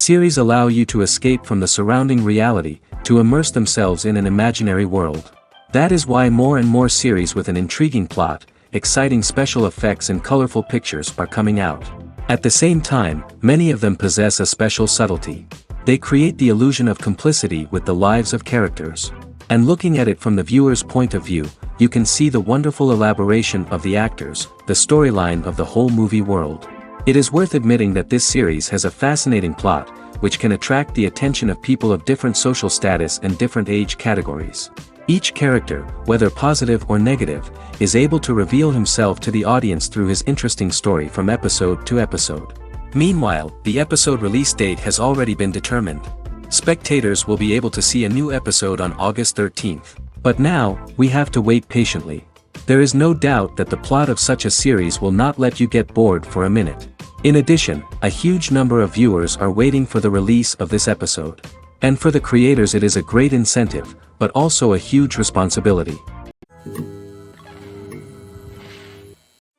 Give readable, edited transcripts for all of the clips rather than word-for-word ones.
Series allow you to escape from the surrounding reality, to immerse themselves in an imaginary world. That is why more and more series with an intriguing plot, exciting special effects and colorful pictures are coming out. At the same time, many of them possess a special subtlety. They create the illusion of complicity with the lives of characters. And looking at it from the viewer's point of view, you can see the wonderful elaboration of the actors, the storyline of the whole movie world. It is worth admitting that this series has a fascinating plot, which can attract the attention of people of different social status and different age categories. Each character, whether positive or negative, is able to reveal himself to the audience through his interesting story from episode to episode. Meanwhile, the episode release date has already been determined. Spectators will be able to see a new episode on August 13th. But now, we have to wait patiently. There is no doubt that the plot of such a series will not let you get bored for a minute. In addition, a huge number of viewers are waiting for the release of this episode. And for the creators it is a great incentive, but also a huge responsibility.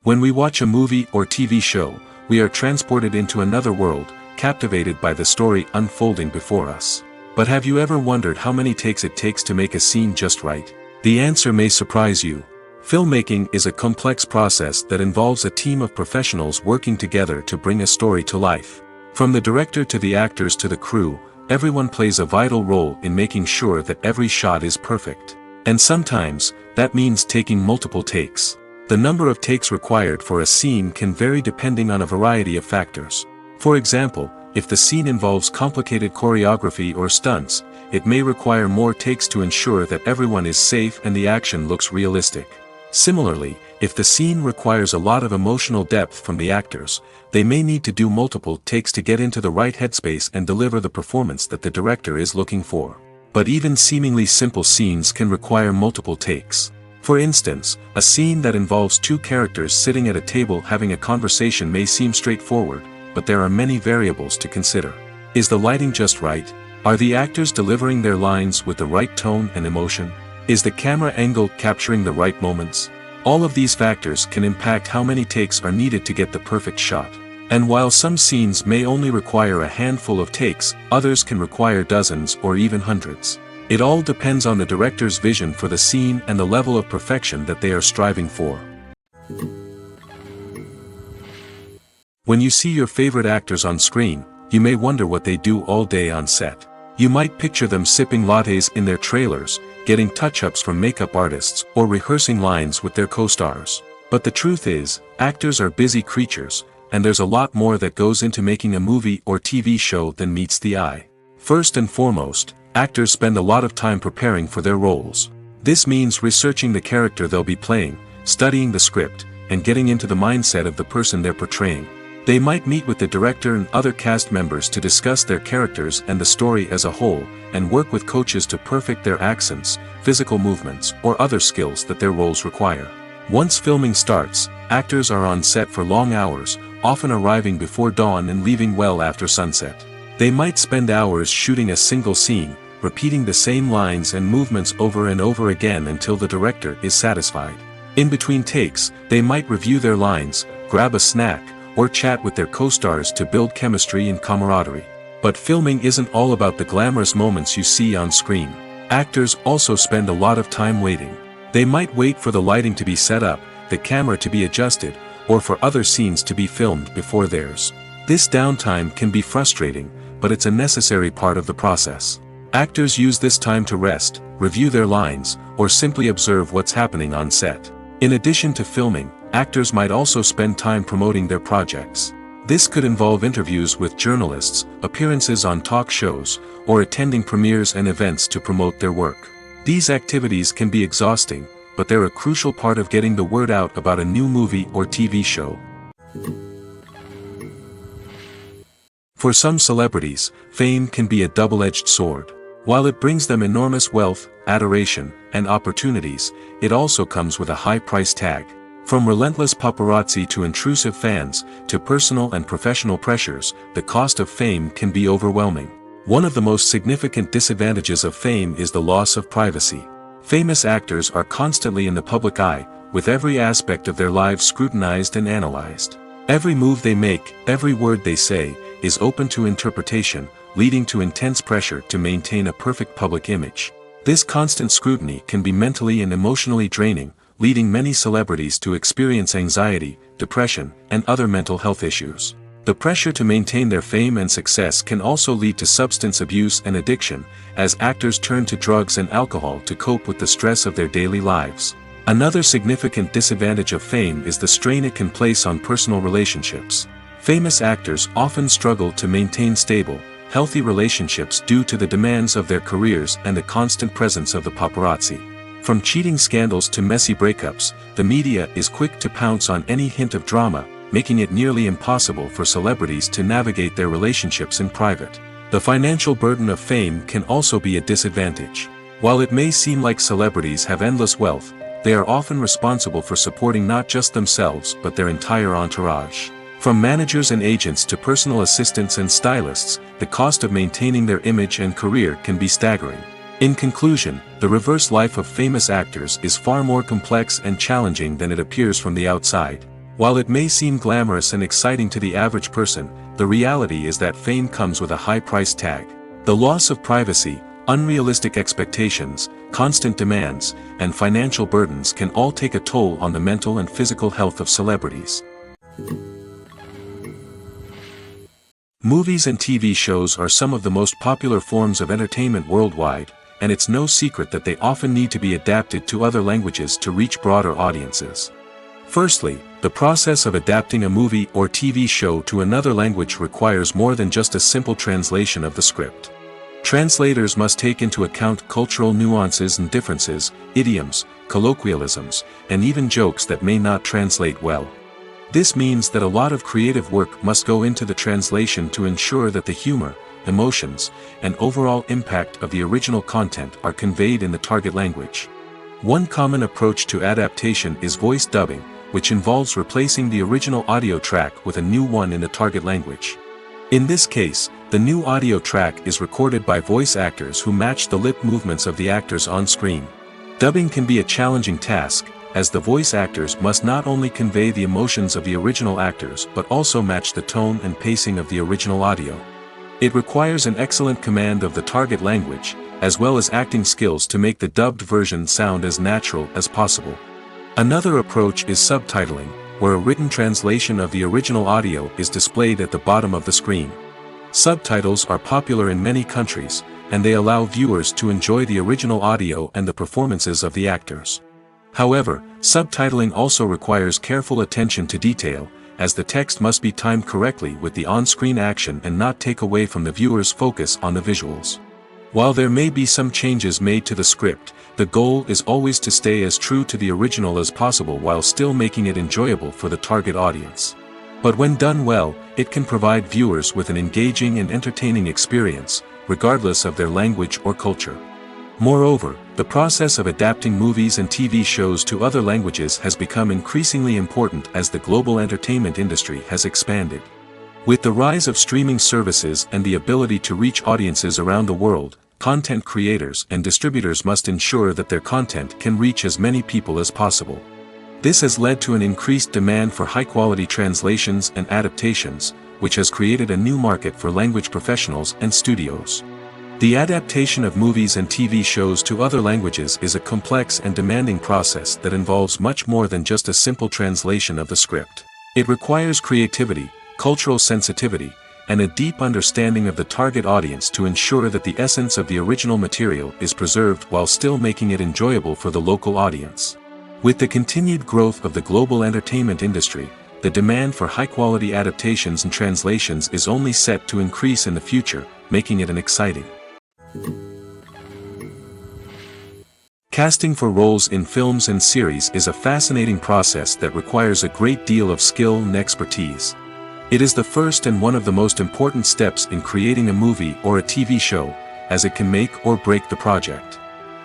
When we watch a movie or TV show, we are transported into another world, captivated by the story unfolding before us. But have you ever wondered how many takes it takes to make a scene just right? The answer may surprise you. Filmmaking is a complex process that involves a team of professionals working together to bring a story to life. From the director to the actors to the crew, everyone plays a vital role in making sure that every shot is perfect. And sometimes, that means taking multiple takes. The number of takes required for a scene can vary depending on a variety of factors. For example, if the scene involves complicated choreography or stunts, it may require more takes to ensure that everyone is safe and the action looks realistic. Similarly, if the scene requires a lot of emotional depth from the actors, they may need to do multiple takes to get into the right headspace and deliver the performance that the director is looking for. But even seemingly simple scenes can require multiple takes. For instance, a scene that involves two characters sitting at a table having a conversation may seem straightforward, but there are many variables to consider. Is the lighting just right? Are the actors delivering their lines with the right tone and emotion? Is the camera angle capturing the right moments? All of these factors can impact how many takes are needed to get the perfect shot. And while some scenes may only require a handful of takes, others can require dozens or even hundreds. It all depends on the director's vision for the scene and the level of perfection that they are striving for. When you see your favorite actors on screen, you may wonder what they do all day on set. You might picture them sipping lattes in their trailers, getting touch-ups from makeup artists, or rehearsing lines with their co-stars. But the truth is, actors are busy creatures, and there's a lot more that goes into making a movie or TV show than meets the eye. First and foremost, actors spend a lot of time preparing for their roles. This means researching the character they'll be playing, studying the script, and getting into the mindset of the person they're portraying. They might meet with the director and other cast members to discuss their characters and the story as a whole, and work with coaches to perfect their accents, physical movements, or other skills that their roles require. Once filming starts, actors are on set for long hours, often arriving before dawn and leaving well after sunset. They might spend hours shooting a single scene, repeating the same lines and movements over and over again until the director is satisfied. In between takes, they might review their lines, grab a snack, or chat with their co-stars to build chemistry and camaraderie. But filming isn't all about the glamorous moments you see on screen. Actors also spend a lot of time waiting. They might wait for the lighting to be set up, the camera to be adjusted, or for other scenes to be filmed before theirs. This downtime can be frustrating, but it's a necessary part of the process. Actors use this time to rest, review their lines, or simply observe what's happening on set. In addition to filming, actors might also spend time promoting their projects. This could involve interviews with journalists, appearances on talk shows, or attending premieres and events to promote their work. These activities can be exhausting, but they're a crucial part of getting the word out about a new movie or TV show. For some celebrities, fame can be a double-edged sword. While it brings them enormous wealth, adoration, and opportunities, it also comes with a high price tag. From relentless paparazzi to intrusive fans, to personal and professional pressures, the cost of fame can be overwhelming. One of the most significant disadvantages of fame is the loss of privacy. Famous actors are constantly in the public eye, with every aspect of their lives scrutinized and analyzed. Every move they make, every word they say, is open to interpretation, leading to intense pressure to maintain a perfect public image. This constant scrutiny can be mentally and emotionally draining, leading many celebrities to experience anxiety, depression, and other mental health issues. The pressure to maintain their fame and success can also lead to substance abuse and addiction, as actors turn to drugs and alcohol to cope with the stress of their daily lives. Another significant disadvantage of fame is the strain it can place on personal relationships. Famous actors often struggle to maintain stable, healthy relationships due to the demands of their careers and the constant presence of the paparazzi. From cheating scandals to messy breakups, the media is quick to pounce on any hint of drama, making it nearly impossible for celebrities to navigate their relationships in private. The financial burden of fame can also be a disadvantage. While it may seem like celebrities have endless wealth, they are often responsible for supporting not just themselves but their entire entourage. From managers and agents to personal assistants and stylists, the cost of maintaining their image and career can be staggering. In conclusion, the reverse life of famous actors is far more complex and challenging than it appears from the outside. While it may seem glamorous and exciting to the average person, the reality is that fame comes with a high price tag. The loss of privacy, unrealistic expectations, constant demands, and financial burdens can all take a toll on the mental and physical health of celebrities. Movies and TV shows are some of the most popular forms of entertainment worldwide, and it's no secret that they often need to be adapted to other languages to reach broader audiences. Firstly, the process of adapting a movie or TV show to another language requires more than just a simple translation of the script. Translators must take into account cultural nuances and differences, idioms, colloquialisms, and even jokes that may not translate well. This means that a lot of creative work must go into the translation to ensure that the humor, emotions, and overall impact of the original content are conveyed in the target language. One common approach to adaptation is voice dubbing, which involves replacing the original audio track with a new one in the target language. In this case, the new audio track is recorded by voice actors who match the lip movements of the actors on screen. Dubbing can be a challenging task, as the voice actors must not only convey the emotions of the original actors but also match the tone and pacing of the original audio. It requires an excellent command of the target language, as well as acting skills to make the dubbed version sound as natural as possible. Another approach is subtitling, where a written translation of the original audio is displayed at the bottom of the screen. Subtitles are popular in many countries, and they allow viewers to enjoy the original audio and the performances of the actors. However, subtitling also requires careful attention to detail, as the text must be timed correctly with the on-screen action and not take away from the viewer's focus on the visuals. While there may be some changes made to the script, the goal is always to stay as true to the original as possible while still making it enjoyable for the target audience. But when done well, it can provide viewers with an engaging and entertaining experience, regardless of their language or culture. Moreover, the process of adapting movies and TV shows to other languages has become increasingly important as the global entertainment industry has expanded. With the rise of streaming services and the ability to reach audiences around the world, content creators and distributors must ensure that their content can reach as many people as possible. This has led to an increased demand for high-quality translations and adaptations, which has created a new market for language professionals and studios. The adaptation of movies and TV shows to other languages is a complex and demanding process that involves much more than just a simple translation of the script. It requires creativity, cultural sensitivity, and a deep understanding of the target audience to ensure that the essence of the original material is preserved while still making it enjoyable for the local audience. With the continued growth of the global entertainment industry, the demand for high-quality adaptations and translations is only set to increase in the future, making it an exciting. Casting for roles in films and series is a fascinating process that requires a great deal of skill and expertise. It is the first and one of the most important steps in creating a movie or a TV show, as it can make or break the project.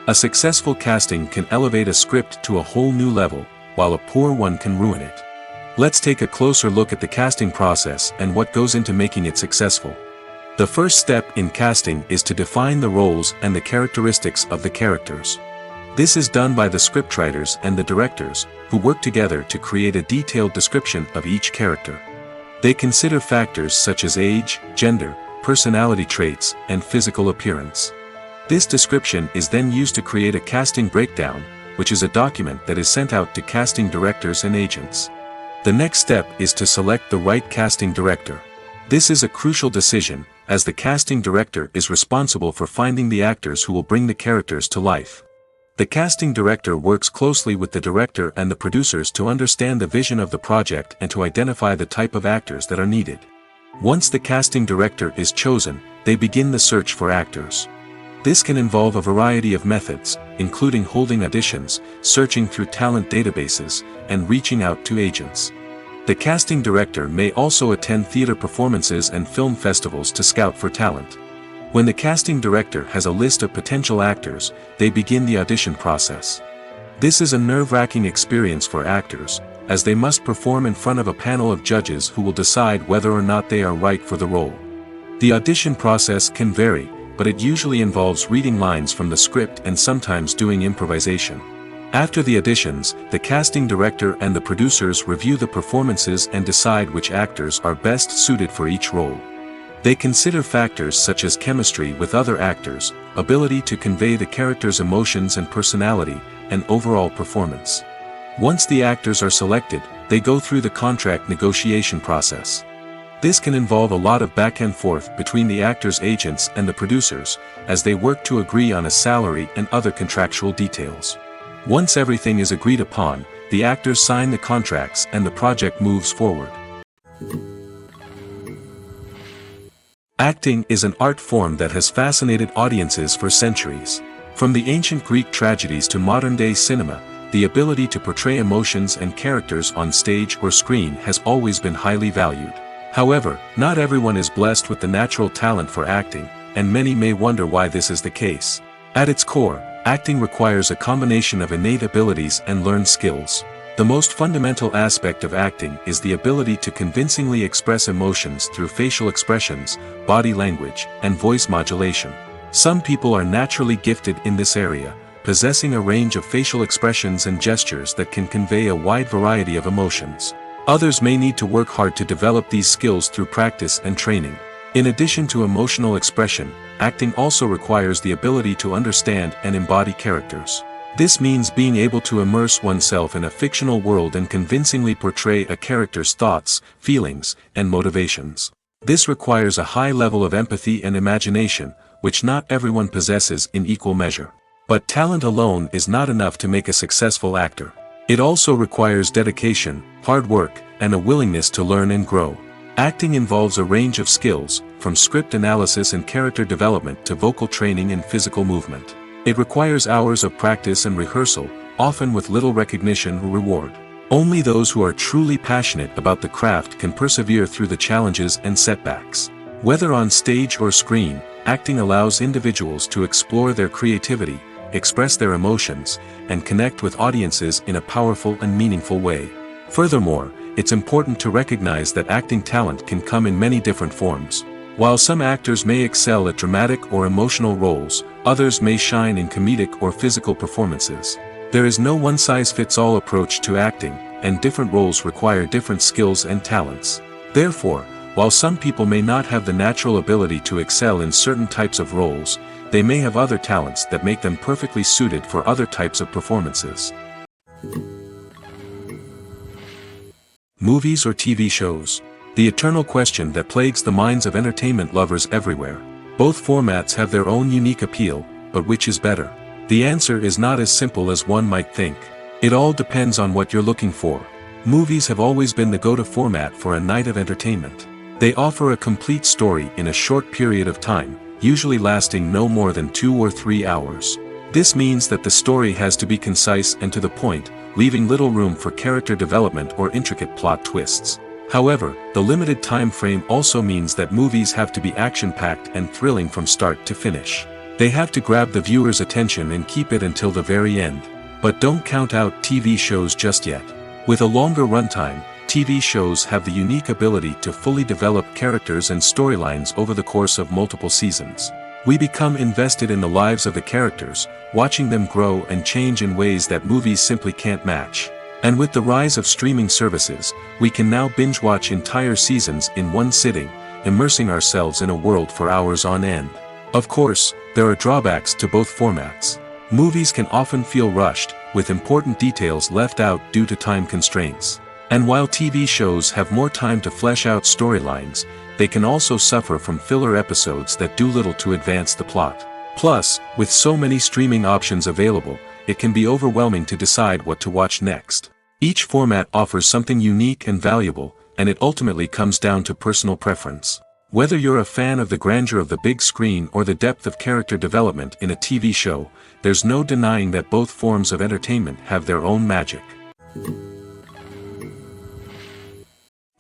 A successful casting can elevate a script to a whole new level, while a poor one can ruin it. Let's take a closer look at the casting process and what goes into making it successful. The first step in casting is to define the roles and the characteristics of the characters. This is done by the scriptwriters and the directors, who work together to create a detailed description of each character. They consider factors such as age, gender, personality traits, and physical appearance. This description is then used to create a casting breakdown, which is a document that is sent out to casting directors and agents. The next step is to select the right casting director. This is a crucial decision, as the casting director is responsible for finding the actors who will bring the characters to life. The casting director works closely with the director and the producers to understand the vision of the project and to identify the type of actors that are needed. Once the casting director is chosen, they begin the search for actors. This can involve a variety of methods, including holding auditions, searching through talent databases, and reaching out to agents. The casting director may also attend theater performances and film festivals to scout for talent. When the casting director has a list of potential actors, they begin the audition process. This is a nerve-wracking experience for actors, as they must perform in front of a panel of judges who will decide whether or not they are right for the role. The audition process can vary, but it usually involves reading lines from the script and sometimes doing improvisation. After the auditions, the casting director and the producers review the performances and decide which actors are best suited for each role. They consider factors such as chemistry with other actors, ability to convey the character's emotions and personality, and overall performance. Once the actors are selected, they go through the contract negotiation process. This can involve a lot of back and forth between the actors' agents and the producers, as they work to agree on a salary and other contractual details. Once everything is agreed upon, the actors sign the contracts and the project moves forward. Acting is an art form that has fascinated audiences for centuries. From the ancient Greek tragedies to modern-day cinema, the ability to portray emotions and characters on stage or screen has always been highly valued. However, not everyone is blessed with the natural talent for acting, and many may wonder why this is the case. At its core, acting requires a combination of innate abilities and learned skills. The most fundamental aspect of acting is the ability to convincingly express emotions through facial expressions, body language, and voice modulation. Some people are naturally gifted in this area, possessing a range of facial expressions and gestures that can convey a wide variety of emotions. Others may need to work hard to develop these skills through practice and training. In addition to emotional expression, acting also requires the ability to understand and embody characters. This means being able to immerse oneself in a fictional world and convincingly portray a character's thoughts, feelings, and motivations. This requires a high level of empathy and imagination, which not everyone possesses in equal measure. But talent alone is not enough to make a successful actor. It also requires dedication, hard work, and a willingness to learn and grow. Acting involves a range of skills, from script analysis and character development to vocal training and physical movement. It requires hours of practice and rehearsal, often with little recognition or reward. Only those who are truly passionate about the craft can persevere through the challenges and setbacks. Whether on stage or screen, acting allows individuals to explore their creativity, express their emotions, and connect with audiences in a powerful and meaningful way. Furthermore, it's important to recognize that acting talent can come in many different forms. While some actors may excel at dramatic or emotional roles, others may shine in comedic or physical performances. There is no one-size-fits-all approach to acting, and different roles require different skills and talents. Therefore, while some people may not have the natural ability to excel in certain types of roles, they may have other talents that make them perfectly suited for other types of performances. Movies or TV shows? The eternal question that plagues the minds of entertainment lovers everywhere. Both formats have their own unique appeal, but which is better? The answer is not as simple as one might think. It all depends on what you're looking for. Movies have always been the go-to format for a night of entertainment. They offer a complete story in a short period of time, usually lasting no more than 2 or 3 hours. This means that the story has to be concise and to the point, leaving little room for character development or intricate plot twists. However, the limited time frame also means that movies have to be action-packed and thrilling from start to finish. They have to grab the viewer's attention and keep it until the very end. But don't count out TV shows just yet. With a longer runtime, TV shows have the unique ability to fully develop characters and storylines over the course of multiple seasons. We become invested in the lives of the characters, watching them grow and change in ways that movies simply can't match. And with the rise of streaming services, we can now binge-watch entire seasons in one sitting, immersing ourselves in a world for hours on end. Of course, there are drawbacks to both formats. Movies can often feel rushed, with important details left out due to time constraints. And while TV shows have more time to flesh out storylines, they can also suffer from filler episodes that do little to advance the plot. Plus, with so many streaming options available, it can be overwhelming to decide what to watch next. Each format offers something unique and valuable, and it ultimately comes down to personal preference. Whether you're a fan of the grandeur of the big screen or the depth of character development in a TV show, there's no denying that both forms of entertainment have their own magic.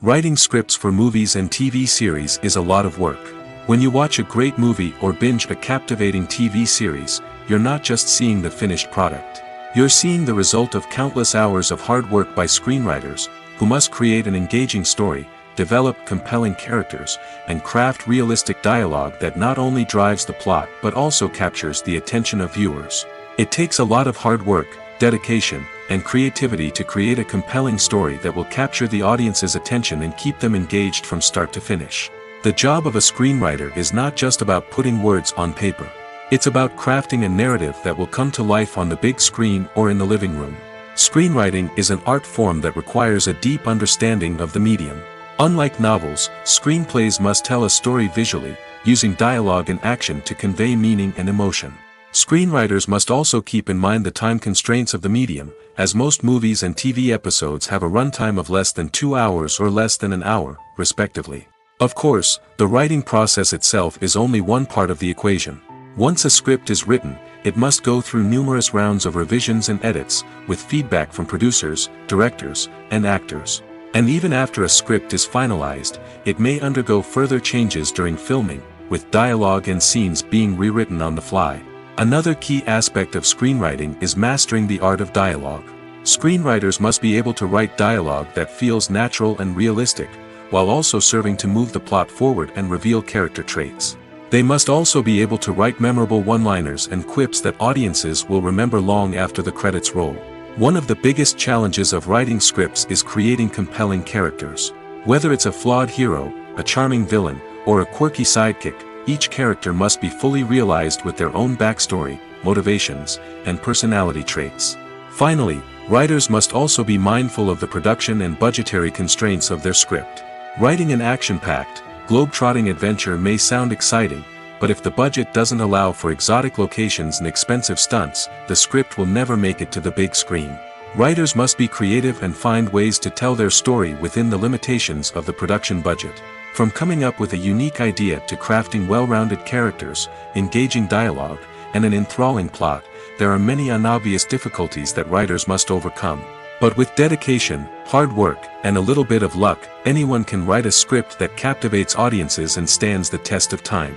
Writing scripts for movies and TV series is a lot of work. When you watch a great movie or binge a captivating TV series, you're not just seeing the finished product. You're seeing the result of countless hours of hard work by screenwriters, who must create an engaging story, develop compelling characters, and craft realistic dialogue that not only drives the plot but also captures the attention of viewers. It takes a lot of hard work, dedication, and creativity to create a compelling story that will capture the audience's attention and keep them engaged from start to finish. The job of a screenwriter is not just about putting words on paper. It's about crafting a narrative that will come to life on the big screen or in the living room. Screenwriting is an art form that requires a deep understanding of the medium. Unlike novels, screenplays must tell a story visually, using dialogue and action to convey meaning and emotion. Screenwriters must also keep in mind the time constraints of the medium, as most movies and TV episodes have a runtime of less than 2 hours or less than an hour, respectively. Of course, the writing process itself is only one part of the equation. Once a script is written, it must go through numerous rounds of revisions and edits, with feedback from producers, directors, and actors. And even after a script is finalized, it may undergo further changes during filming, with dialogue and scenes being rewritten on the fly. Another key aspect of screenwriting is mastering the art of dialogue. Screenwriters must be able to write dialogue that feels natural and realistic, while also serving to move the plot forward and reveal character traits. They must also be able to write memorable one-liners and quips that audiences will remember long after the credits roll. One of the biggest challenges of writing scripts is creating compelling characters. Whether it's a flawed hero, a charming villain, or a quirky sidekick, each character must be fully realized with their own backstory, motivations, and personality traits. Finally, writers must also be mindful of the production and budgetary constraints of their script. Writing an action-packed, globe-trotting adventure may sound exciting, but if the budget doesn't allow for exotic locations and expensive stunts, the script will never make it to the big screen. Writers must be creative and find ways to tell their story within the limitations of the production budget. From coming up with a unique idea to crafting well-rounded characters, engaging dialogue, and an enthralling plot, there are many unobvious difficulties that writers must overcome. But with dedication, hard work, and a little bit of luck, anyone can write a script that captivates audiences and stands the test of time.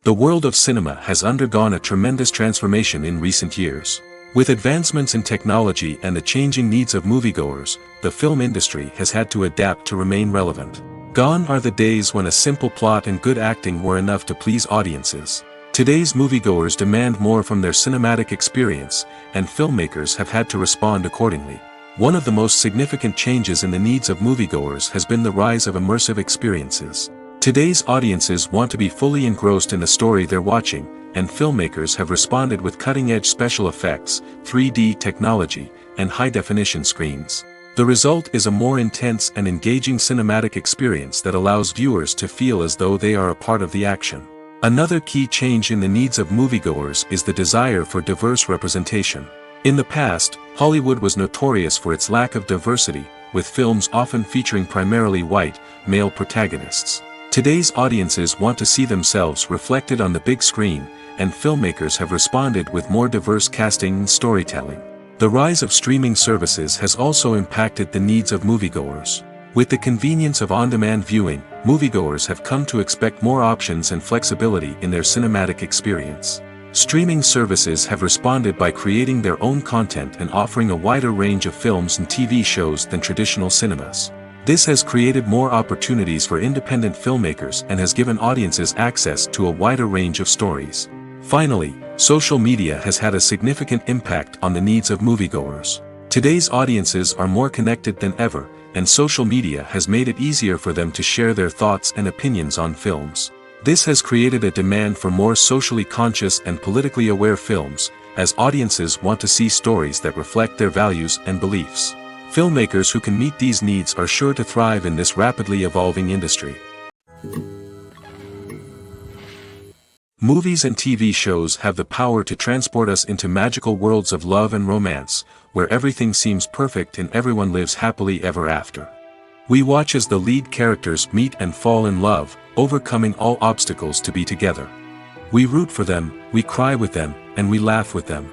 The world of cinema has undergone a tremendous transformation in recent years. With advancements in technology and the changing needs of moviegoers, the film industry has had to adapt to remain relevant. Gone are the days when a simple plot and good acting were enough to please audiences. Today's moviegoers demand more from their cinematic experience, and filmmakers have had to respond accordingly. One of the most significant changes in the needs of moviegoers has been the rise of immersive experiences. Today's audiences want to be fully engrossed in the story they're watching, and filmmakers have responded with cutting-edge special effects, 3D technology, and high-definition screens. The result is a more intense and engaging cinematic experience that allows viewers to feel as though they are a part of the action. Another key change in the needs of moviegoers is the desire for diverse representation. In the past, Hollywood was notorious for its lack of diversity, with films often featuring primarily white, male protagonists. Today's audiences want to see themselves reflected on the big screen, and filmmakers have responded with more diverse casting and storytelling. The rise of streaming services has also impacted the needs of moviegoers. With the convenience of on-demand viewing, moviegoers have come to expect more options and flexibility in their cinematic experience. Streaming services have responded by creating their own content and offering a wider range of films and TV shows than traditional cinemas. This has created more opportunities for independent filmmakers and has given audiences access to a wider range of stories. Finally, social media has had a significant impact on the needs of moviegoers. Today's audiences are more connected than ever, and social media has made it easier for them to share their thoughts and opinions on films. This has created a demand for more socially conscious and politically aware films, as audiences want to see stories that reflect their values and beliefs. Filmmakers who can meet these needs are sure to thrive in this rapidly evolving industry. Movies and TV shows have the power to transport us into magical worlds of love and romance, where everything seems perfect and everyone lives happily ever after. We watch as the lead characters meet and fall in love, overcoming all obstacles to be together. We root for them, we cry with them, and we laugh with them.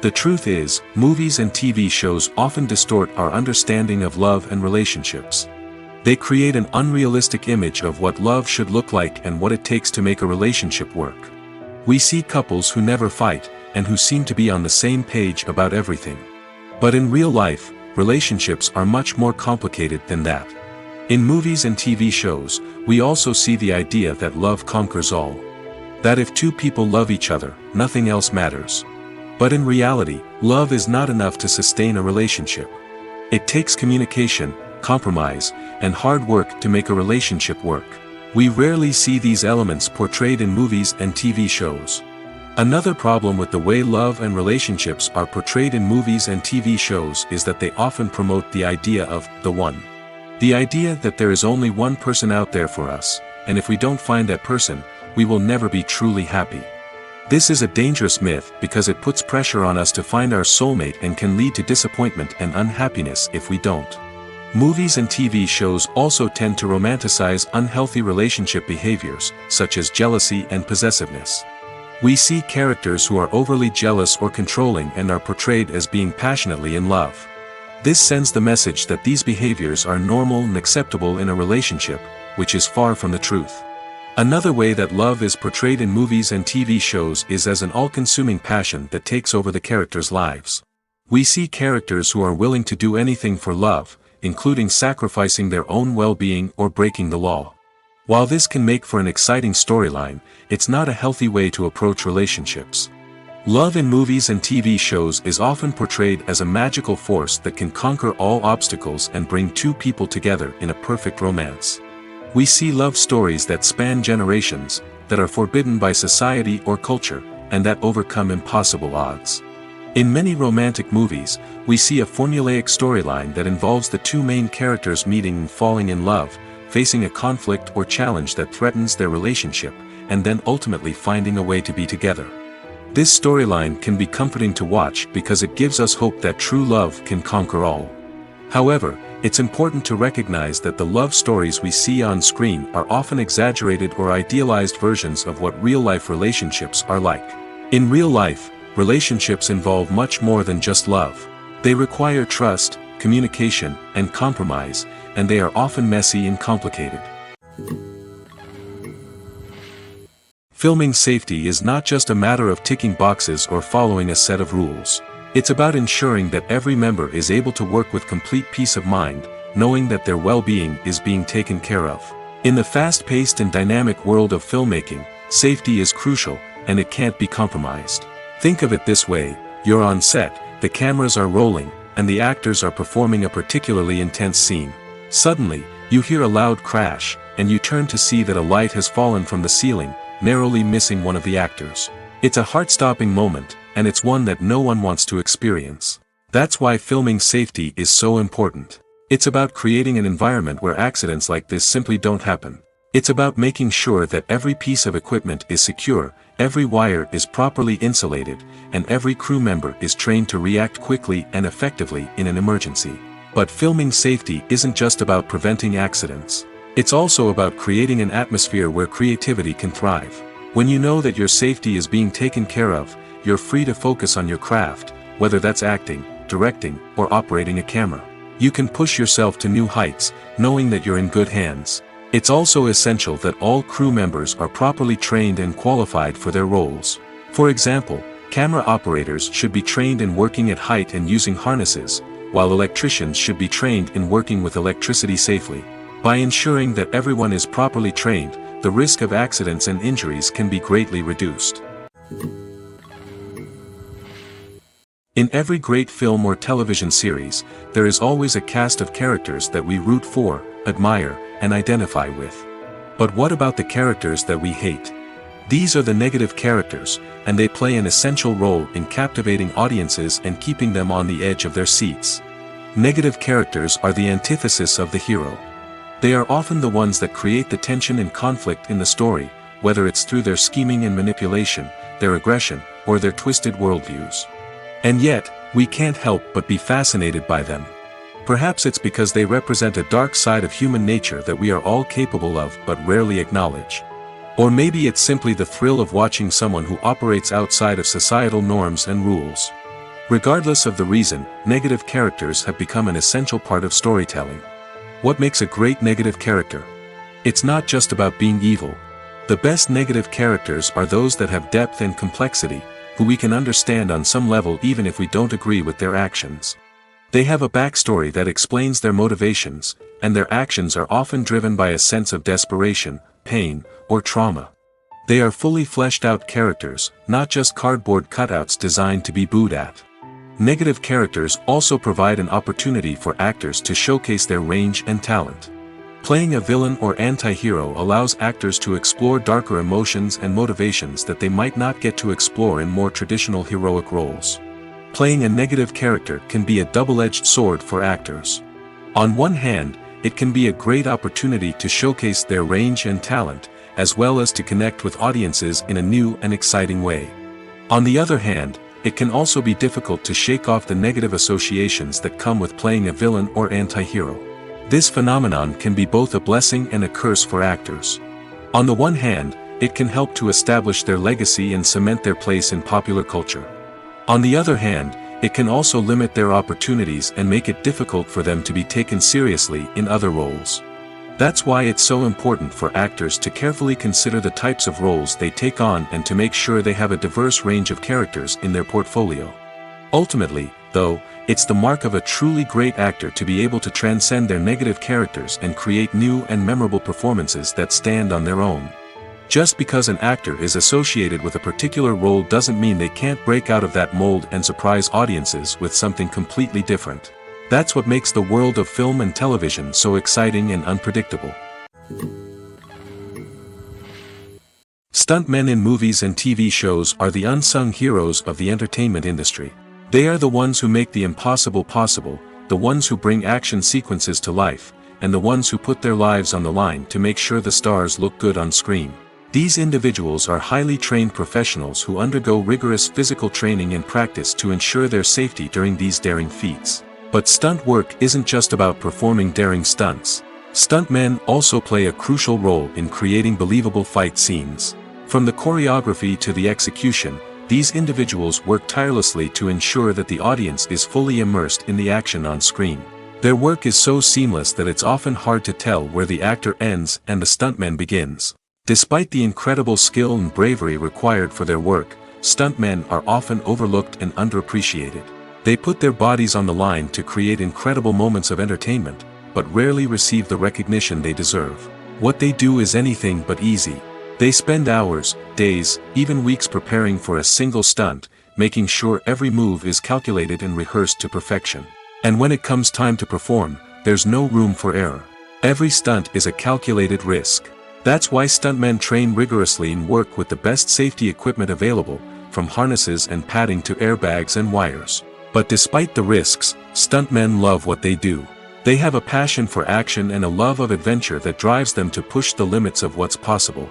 The truth is, movies and TV shows often distort our understanding of love and relationships. They create an unrealistic image of what love should look like and what it takes to make a relationship work. We see couples who never fight, and who seem to be on the same page about everything. But in real life, relationships are much more complicated than that. In movies and TV shows, we also see the idea that love conquers all. That if two people love each other, nothing else matters. But in reality, love is not enough to sustain a relationship. It takes communication, compromise, and hard work to make a relationship work. We rarely see these elements portrayed in movies and TV shows. Another problem with the way love and relationships are portrayed in movies and TV shows is that they often promote the idea of the one. The idea that there is only one person out there for us, and if we don't find that person, we will never be truly happy. This is a dangerous myth because it puts pressure on us to find our soulmate and can lead to disappointment and unhappiness if we don't. Movies and TV shows also tend to romanticize unhealthy relationship behaviors, such as jealousy and possessiveness. We see characters who are overly jealous or controlling and are portrayed as being passionately in love. This sends the message that these behaviors are normal and acceptable in a relationship, which is far from the truth. Another way that love is portrayed in movies and TV shows is as an all-consuming passion that takes over the characters' lives. We see characters who are willing to do anything for love, including sacrificing their own well-being or breaking the law. While this can make for an exciting storyline, it's not a healthy way to approach relationships. Love in movies and TV shows is often portrayed as a magical force that can conquer all obstacles and bring two people together in a perfect romance. We see love stories that span generations, that are forbidden by society or culture, and that overcome impossible odds. In many romantic movies, we see a formulaic storyline that involves the two main characters meeting and falling in love, facing a conflict or challenge that threatens their relationship, and then ultimately finding a way to be together. This storyline can be comforting to watch because it gives us hope that true love can conquer all. However, it's important to recognize that the love stories we see on screen are often exaggerated or idealized versions of what real-life relationships are like. In real life, relationships involve much more than just love. They require trust, communication, and compromise, and they are often messy and complicated. Filming safety is not just a matter of ticking boxes or following a set of rules. It's about ensuring that every member is able to work with complete peace of mind, knowing that their well-being is being taken care of. In the fast-paced and dynamic world of filmmaking, safety is crucial, and it can't be compromised. Think of it this way: you're on set, the cameras are rolling, and the actors are performing a particularly intense scene. Suddenly, you hear a loud crash, and you turn to see that a light has fallen from the ceiling, narrowly missing one of the actors. It's a heart-stopping moment, and it's one that no one wants to experience. That's why filming safety is so important. It's about creating an environment where accidents like this simply don't happen. It's about making sure that every piece of equipment is secure, every wire is properly insulated, and every crew member is trained to react quickly and effectively in an emergency. But filming safety isn't just about preventing accidents. It's also about creating an atmosphere where creativity can thrive. When you know that your safety is being taken care of, you're free to focus on your craft, whether that's acting, directing, or operating a camera. You can push yourself to new heights, knowing that you're in good hands. It's also essential that all crew members are properly trained and qualified for their roles. For example, camera operators should be trained in working at height and using harnesses, while electricians should be trained in working with electricity safely. By ensuring that everyone is properly trained, the risk of accidents and injuries can be greatly reduced. In every great film or television series, there is always a cast of characters that we root for, admire, and identify with. But what about the characters that we hate? These are the negative characters, and they play an essential role in captivating audiences and keeping them on the edge of their seats. Negative characters are the antithesis of the hero. They are often the ones that create the tension and conflict in the story, whether it's through their scheming and manipulation, their aggression, or their twisted worldviews. And yet, we can't help but be fascinated by them. Perhaps it's because they represent a dark side of human nature that we are all capable of but rarely acknowledge. Or maybe it's simply the thrill of watching someone who operates outside of societal norms and rules. Regardless of the reason, negative characters have become an essential part of storytelling. What makes a great negative character? It's not just about being evil. The best negative characters are those that have depth and complexity, who we can understand on some level even if we don't agree with their actions. They have a backstory that explains their motivations, and their actions are often driven by a sense of desperation, pain, or trauma. They are fully fleshed out characters, not just cardboard cutouts designed to be booed at. Negative characters also provide an opportunity for actors to showcase their range and talent. Playing a villain or anti-hero allows actors to explore darker emotions and motivations that they might not get to explore in more traditional heroic roles. Playing a negative character can be a double-edged sword for actors. On one hand, it can be a great opportunity to showcase their range and talent, as well as to connect with audiences in a new and exciting way. On the other hand, it can also be difficult to shake off the negative associations that come with playing a villain or anti-hero. This phenomenon can be both a blessing and a curse for actors. On the one hand, it can help to establish their legacy and cement their place in popular culture. On the other hand, it can also limit their opportunities and make it difficult for them to be taken seriously in other roles. That's why it's so important for actors to carefully consider the types of roles they take on and to make sure they have a diverse range of characters in their portfolio. Ultimately, though, it's the mark of a truly great actor to be able to transcend their negative characters and create new and memorable performances that stand on their own. Just because an actor is associated with a particular role doesn't mean they can't break out of that mold and surprise audiences with something completely different. That's what makes the world of film and television so exciting and unpredictable. Stuntmen in movies and TV shows are the unsung heroes of the entertainment industry. They are the ones who make the impossible possible, the ones who bring action sequences to life, and the ones who put their lives on the line to make sure the stars look good on screen. These individuals are highly trained professionals who undergo rigorous physical training and practice to ensure their safety during these daring feats. But stunt work isn't just about performing daring stunts. Stuntmen also play a crucial role in creating believable fight scenes. From the choreography to the execution, these individuals work tirelessly to ensure that the audience is fully immersed in the action on screen. Their work is so seamless that it's often hard to tell where the actor ends and the stuntman begins. Despite the incredible skill and bravery required for their work, stuntmen are often overlooked and underappreciated. They put their bodies on the line to create incredible moments of entertainment, but rarely receive the recognition they deserve. What they do is anything but easy. They spend hours, days, even weeks preparing for a single stunt, making sure every move is calculated and rehearsed to perfection. And when it comes time to perform, there's no room for error. Every stunt is a calculated risk. That's why stuntmen train rigorously and work with the best safety equipment available, from harnesses and padding to airbags and wires. But despite the risks, stuntmen love what they do. They have a passion for action and a love of adventure that drives them to push the limits of what's possible.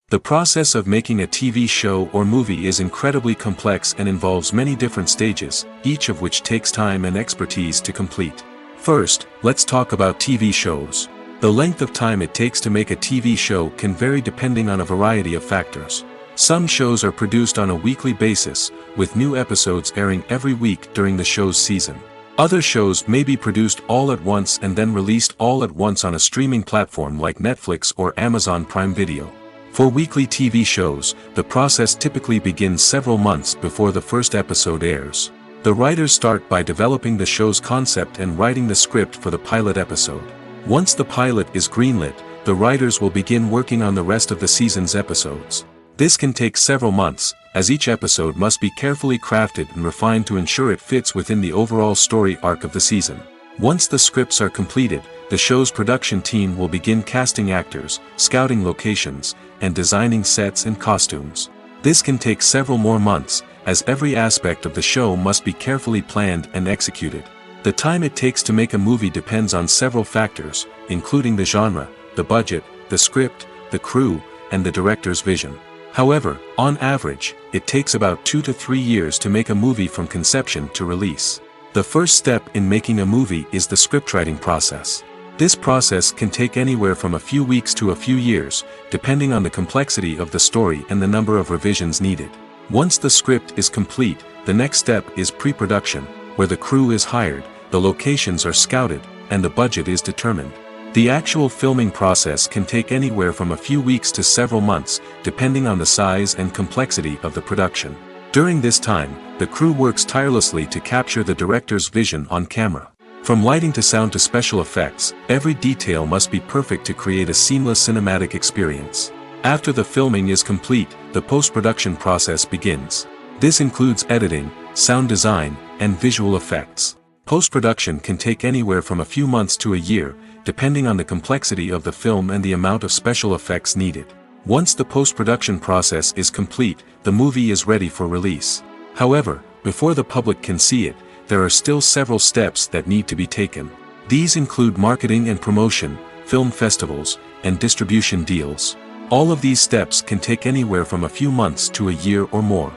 The process of making a TV show or movie is incredibly complex and involves many different stages, each of which takes time and expertise to complete. First, let's talk about TV shows. The length of time it takes to make a TV show can vary depending on a variety of factors. Some shows are produced on a weekly basis, with new episodes airing every week during the show's season. Other shows may be produced all at once and then released all at once on a streaming platform like Netflix or Amazon Prime Video. For weekly TV shows, the process typically begins several months before the first episode airs. The writers start by developing the show's concept and writing the script for the pilot episode. Once the pilot is greenlit, the writers will begin working on the rest of the season's episodes. This can take several months, as each episode must be carefully crafted and refined to ensure it fits within the overall story arc of the season. Once the scripts are completed, the show's production team will begin casting actors, scouting locations, and designing sets and costumes. This can take several more months, as every aspect of the show must be carefully planned and executed. The time it takes to make a movie depends on several factors, including the genre, the budget, the script, the crew, and the director's vision. However, on average, it takes about 2 to 3 years to make a movie from conception to release. The first step in making a movie is the scriptwriting process. This process can take anywhere from a few weeks to a few years, depending on the complexity of the story and the number of revisions needed. Once the script is complete, the next step is pre-production, where the crew is hired, the locations are scouted, and the budget is determined. The actual filming process can take anywhere from a few weeks to several months, depending on the size and complexity of the production. During this time, the crew works tirelessly to capture the director's vision on camera. From lighting to sound to special effects, every detail must be perfect to create a seamless cinematic experience. After the filming is complete, the post-production process begins. This includes editing, sound design, and visual effects. Post-production can take anywhere from a few months to a year, depending on the complexity of the film and the amount of special effects needed. Once the post-production process is complete, the movie is ready for release. However, before the public can see it, there are still several steps that need to be taken. These include marketing and promotion, film festivals, and distribution deals. All of these steps can take anywhere from a few months to a year or more.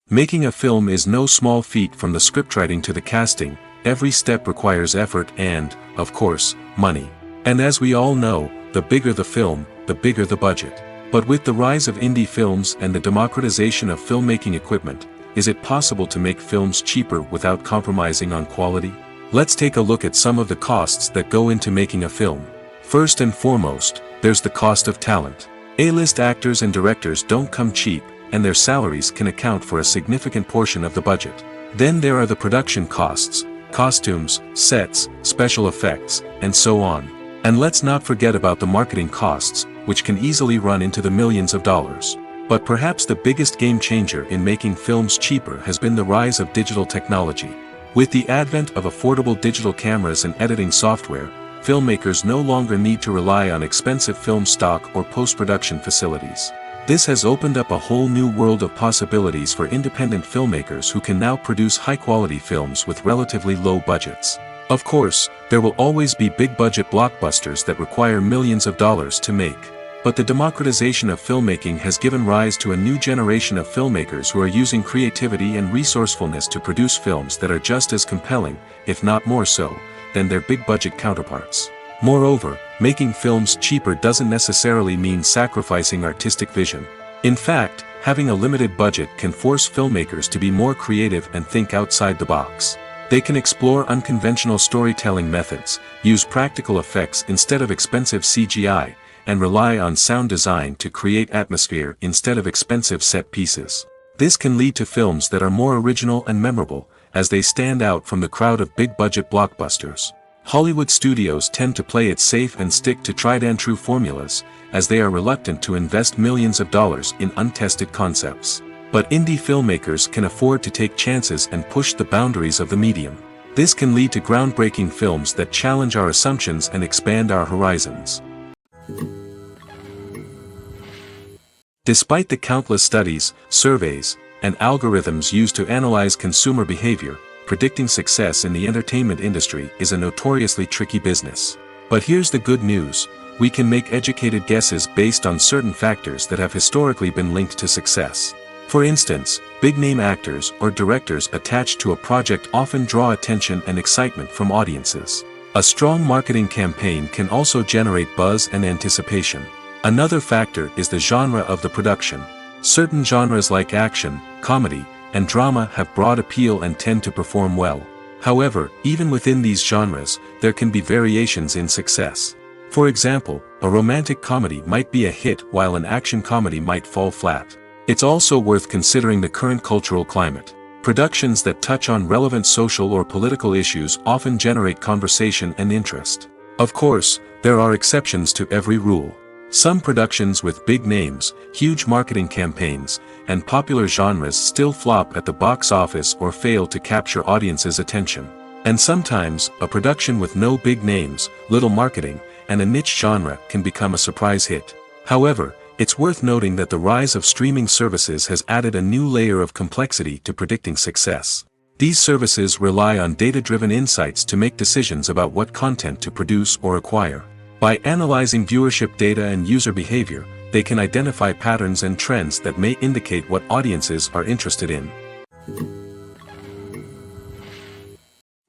Making a film is no small feat. From the scriptwriting to the casting, every step requires effort and, of course, money. And as we all know, the bigger the film, the bigger the budget. But with the rise of indie films and the democratization of filmmaking equipment, is it possible to make films cheaper without compromising on quality? Let's take a look at some of the costs that go into making a film. First and foremost, there's the cost of talent. A-list actors and directors don't come cheap, and their salaries can account for a significant portion of the budget. Then there are the production costs, costumes, sets, special effects, and so on. And let's not forget about the marketing costs, which can easily run into the millions of dollars. But perhaps the biggest game changer in making films cheaper has been the rise of digital technology. With the advent of affordable digital cameras and editing software, filmmakers no longer need to rely on expensive film stock or post-production facilities. This has opened up a whole new world of possibilities for independent filmmakers who can now produce high-quality films with relatively low budgets. Of course, there will always be big-budget blockbusters that require millions of dollars to make. But the democratization of filmmaking has given rise to a new generation of filmmakers who are using creativity and resourcefulness to produce films that are just as compelling, if not more so, than their big-budget counterparts. Moreover, making films cheaper doesn't necessarily mean sacrificing artistic vision. In fact, having a limited budget can force filmmakers to be more creative and think outside the box. They can explore unconventional storytelling methods, use practical effects instead of expensive CGI, and rely on sound design to create atmosphere instead of expensive set pieces. This can lead to films that are more original and memorable, as they stand out from the crowd of big-budget blockbusters. Hollywood studios tend to play it safe and stick to tried-and-true formulas, as they are reluctant to invest millions of dollars in untested concepts. But indie filmmakers can afford to take chances and push the boundaries of the medium. This can lead to groundbreaking films that challenge our assumptions and expand our horizons. Despite the countless studies, surveys, and algorithms used to analyze consumer behavior, predicting success in the entertainment industry is a notoriously tricky business. But here's the good news: we can make educated guesses based on certain factors that have historically been linked to success. For instance, big-name actors or directors attached to a project often draw attention and excitement from audiences. A strong marketing campaign can also generate buzz and anticipation. Another factor is the genre of the production. Certain genres like action, comedy, and drama have broad appeal and tend to perform well. However, even within these genres, there can be variations in success. For example, a romantic comedy might be a hit while an action comedy might fall flat. It's also worth considering the current cultural climate. Productions that touch on relevant social or political issues often generate conversation and interest. Of course, there are exceptions to every rule. Some productions with big names, huge marketing campaigns, and popular genres still flop at the box office or fail to capture audiences' attention. And sometimes, a production with no big names, little marketing, and a niche genre can become a surprise hit. However, it's worth noting that the rise of streaming services has added a new layer of complexity to predicting success. These services rely on data-driven insights to make decisions about what content to produce or acquire. By analyzing viewership data and user behavior, they can identify patterns and trends that may indicate what audiences are interested in.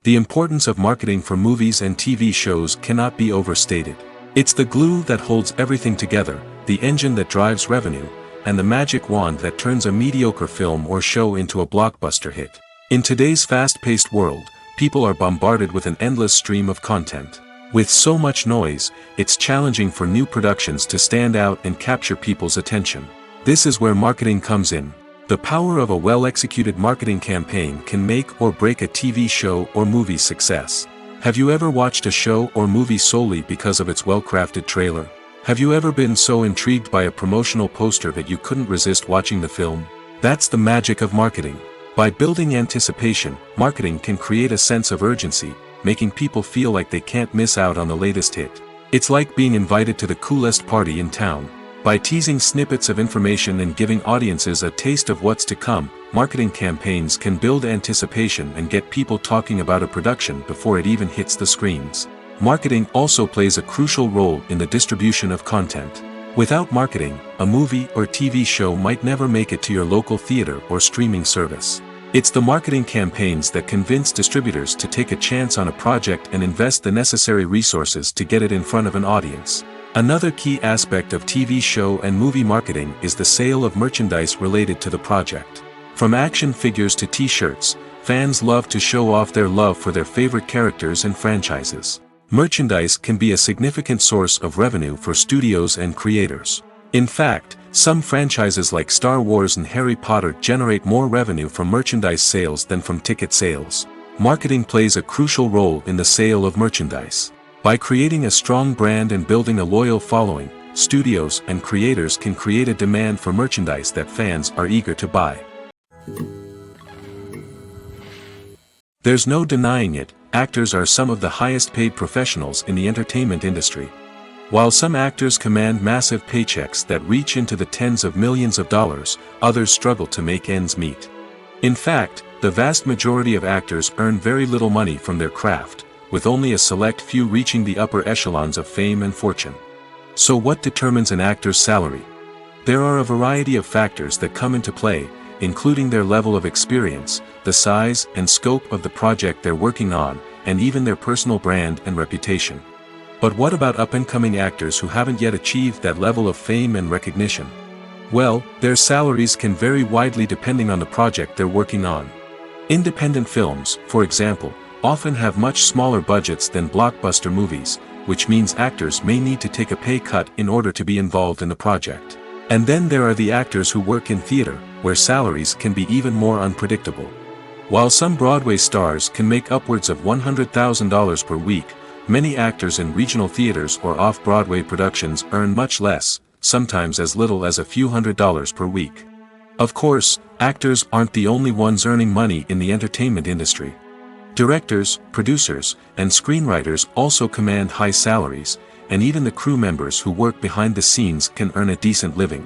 The importance of marketing for movies and TV shows cannot be overstated. It's the glue that holds everything together, the engine that drives revenue, and the magic wand that turns a mediocre film or show into a blockbuster hit. In today's fast-paced world, people are bombarded with an endless stream of content. With so much noise, it's challenging for new productions to stand out and capture people's attention. This is where marketing comes in. The power of a well-executed marketing campaign can make or break a TV show or movie's success. Have you ever watched a show or movie solely because of its well-crafted trailer? Have you ever been so intrigued by a promotional poster that you couldn't resist watching the film? That's the magic of marketing. By building anticipation, marketing can create a sense of urgency, making people feel like they can't miss out on the latest hit. It's like being invited to the coolest party in town. By teasing snippets of information and giving audiences a taste of what's to come, marketing campaigns can build anticipation and get people talking about a production before it even hits the screens. Marketing also plays a crucial role in the distribution of content. Without marketing, a movie or TV show might never make it to your local theater or streaming service. It's the marketing campaigns that convince distributors to take a chance on a project and invest the necessary resources to get it in front of an audience. Another key aspect of TV show and movie marketing is the sale of merchandise related to the project. From action figures to t-shirts, fans love to show off their love for their favorite characters and franchises. Merchandise can be a significant source of revenue for studios and creators. In fact, some franchises like Star Wars and Harry Potter generate more revenue from merchandise sales than from ticket sales. Marketing plays a crucial role in the sale of merchandise. By creating a strong brand and building a loyal following, studios and creators can create a demand for merchandise that fans are eager to buy. There's no denying it, actors are some of the highest paid professionals in the entertainment industry. While some actors command massive paychecks that reach into the tens of millions of dollars, others struggle to make ends meet. In fact, the vast majority of actors earn very little money from their craft, with only a select few reaching the upper echelons of fame and fortune. So what determines an actor's salary? There are a variety of factors that come into play, including their level of experience, the size and scope of the project they're working on, and even their personal brand and reputation. But what about up-and-coming actors who haven't yet achieved that level of fame and recognition? Well, their salaries can vary widely depending on the project they're working on. Independent films, for example, often have much smaller budgets than blockbuster movies, which means actors may need to take a pay cut in order to be involved in the project. And then there are the actors who work in theater, where salaries can be even more unpredictable. While some Broadway stars can make upwards of $100,000 per week, many actors in regional theaters or off-Broadway productions earn much less, sometimes as little as a few $100s per week. Of course, actors aren't the only ones earning money in the entertainment industry. Directors, producers, and screenwriters also command high salaries, and even the crew members who work behind the scenes can earn a decent living.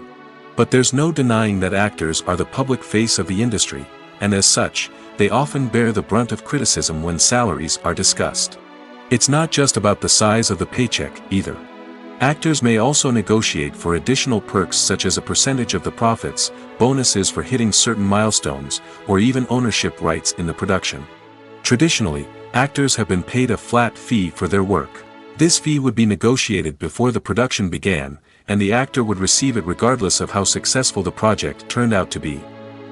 But there's no denying that actors are the public face of the industry, and as such, they often bear the brunt of criticism when salaries are discussed. It's not just about the size of the paycheck, either. Actors may also negotiate for additional perks such as a percentage of the profits, bonuses for hitting certain milestones, or even ownership rights in the production. Traditionally, actors have been paid a flat fee for their work. This fee would be negotiated before the production began, and the actor would receive it regardless of how successful the project turned out to be.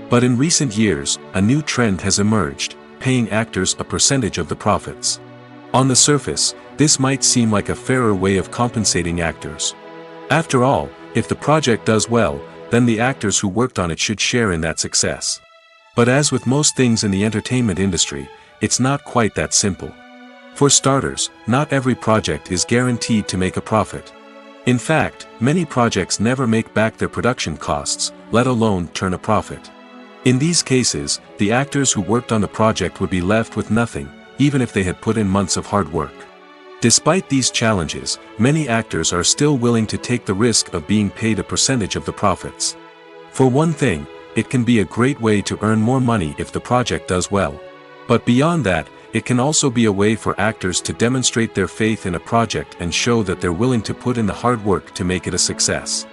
But in recent years, a new trend has emerged, paying actors a percentage of the profits. On the surface, this might seem like a fairer way of compensating actors. After all, if the project does well, then the actors who worked on it should share in that success. But as with most things in the entertainment industry, it's not quite that simple. For starters, not every project is guaranteed to make a profit. In fact, many projects never make back their production costs, let alone turn a profit. In these cases, the actors who worked on the project would be left with nothing, even if they had put in months of hard work. Despite these challenges, many actors are still willing to take the risk of being paid a percentage of the profits. For one thing, it can be a great way to earn more money if the project does well. But beyond that, it can also be a way for actors to demonstrate their faith in a project and show that they're willing to put in the hard work to make it a success.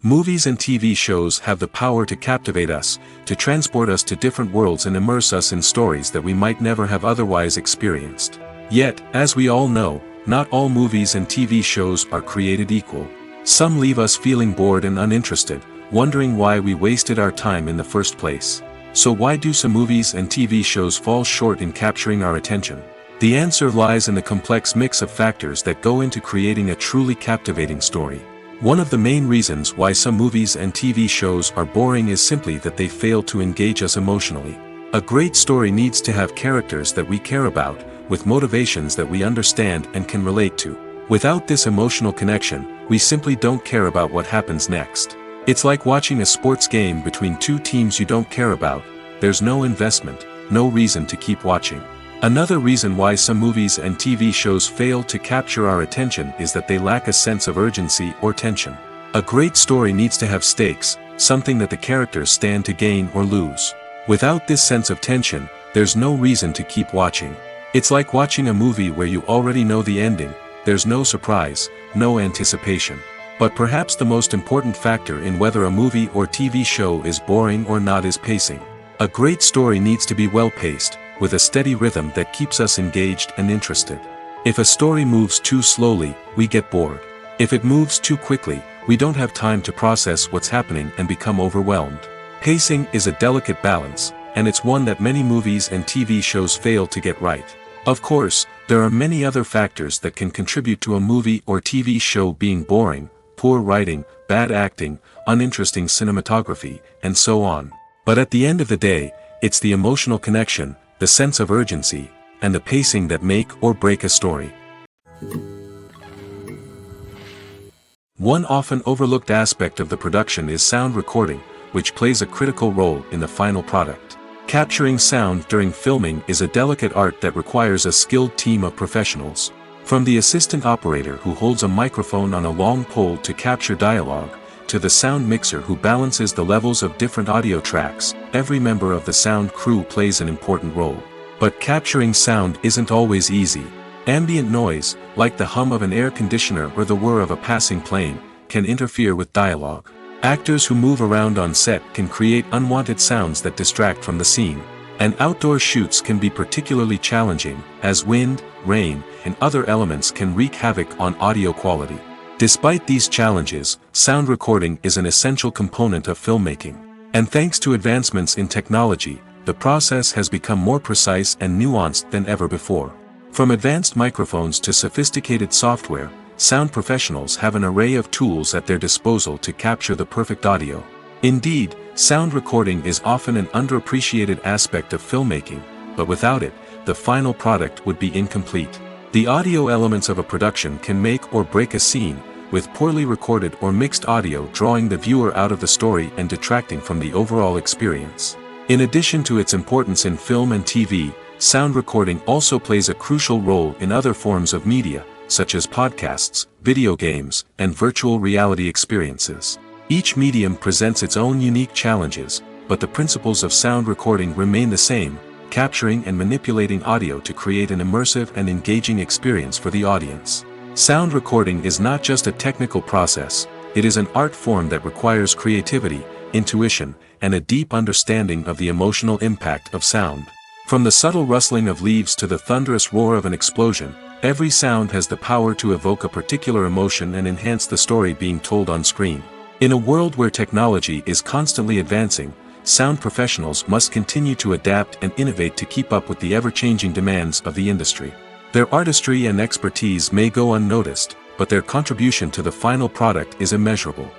Movies and TV shows have the power to captivate us, to transport us to different worlds and immerse us in stories that we might never have otherwise experienced. Yet, as we all know, not all movies and TV shows are created equal. Some leave us feeling bored and uninterested, wondering why we wasted our time in the first place. So why do some movies and TV shows fall short in capturing our attention? The answer lies in the complex mix of factors that go into creating a truly captivating story. One of the main reasons why some movies and TV shows are boring is simply that they fail to engage us emotionally. A great story needs to have characters that we care about, with motivations that we understand and can relate to. Without this emotional connection, we simply don't care about what happens next. It's like watching a sports game between two teams you don't care about. There's no investment, no reason to keep watching. Another reason why some movies and TV shows fail to capture our attention is that they lack a sense of urgency or tension. A great story needs to have stakes, something that the characters stand to gain or lose. Without this sense of tension, there's no reason to keep watching. It's like watching a movie where you already know the ending, there's no surprise, no anticipation. But perhaps the most important factor in whether a movie or TV show is boring or not is pacing. A great story needs to be well-paced, with a steady rhythm that keeps us engaged and interested. If a story moves too slowly, we get bored. If it moves too quickly, we don't have time to process what's happening and become overwhelmed. Pacing is a delicate balance, and it's one that many movies and TV shows fail to get right. Of course, there are many other factors that can contribute to a movie or TV show being boring: poor writing, bad acting, uninteresting cinematography, and so on. But at the end of the day, it's the emotional connection, the sense of urgency, and the pacing that make or break a story. One often overlooked aspect of the production is sound recording, which plays a critical role in the final product. Capturing sound during filming is a delicate art that requires a skilled team of professionals. From the assistant operator who holds a microphone on a long pole to capture dialogue, to the sound mixer who balances the levels of different audio tracks, every member of the sound crew plays an important role. But capturing sound isn't always easy. Ambient noise, like the hum of an air conditioner or the whir of a passing plane, can interfere with dialogue. Actors who move around on set can create unwanted sounds that distract from the scene. And outdoor shoots can be particularly challenging, as wind, rain, and other elements can wreak havoc on audio quality. Despite these challenges, sound recording is an essential component of filmmaking. And thanks to advancements in technology, the process has become more precise and nuanced than ever before. From advanced microphones to sophisticated software, sound professionals have an array of tools at their disposal to capture the perfect audio. Indeed, sound recording is often an underappreciated aspect of filmmaking, but without it, the final product would be incomplete. The audio elements of a production can make or break a scene, with poorly recorded or mixed audio drawing the viewer out of the story and detracting from the overall experience. In addition to its importance in film and TV, sound recording also plays a crucial role in other forms of media, such as podcasts, video games, and virtual reality experiences. Each medium presents its own unique challenges, but the principles of sound recording remain the same: capturing and manipulating audio to create an immersive and engaging experience for the audience. Sound recording is not just a technical process, it is an art form that requires creativity, intuition, and a deep understanding of the emotional impact of sound. From the subtle rustling of leaves to the thunderous roar of an explosion, every sound has the power to evoke a particular emotion and enhance the story being told on screen. In a world where technology is constantly advancing, sound professionals must continue to adapt and innovate to keep up with the ever-changing demands of the industry. Their artistry and expertise may go unnoticed, but their contribution to the final product is immeasurable.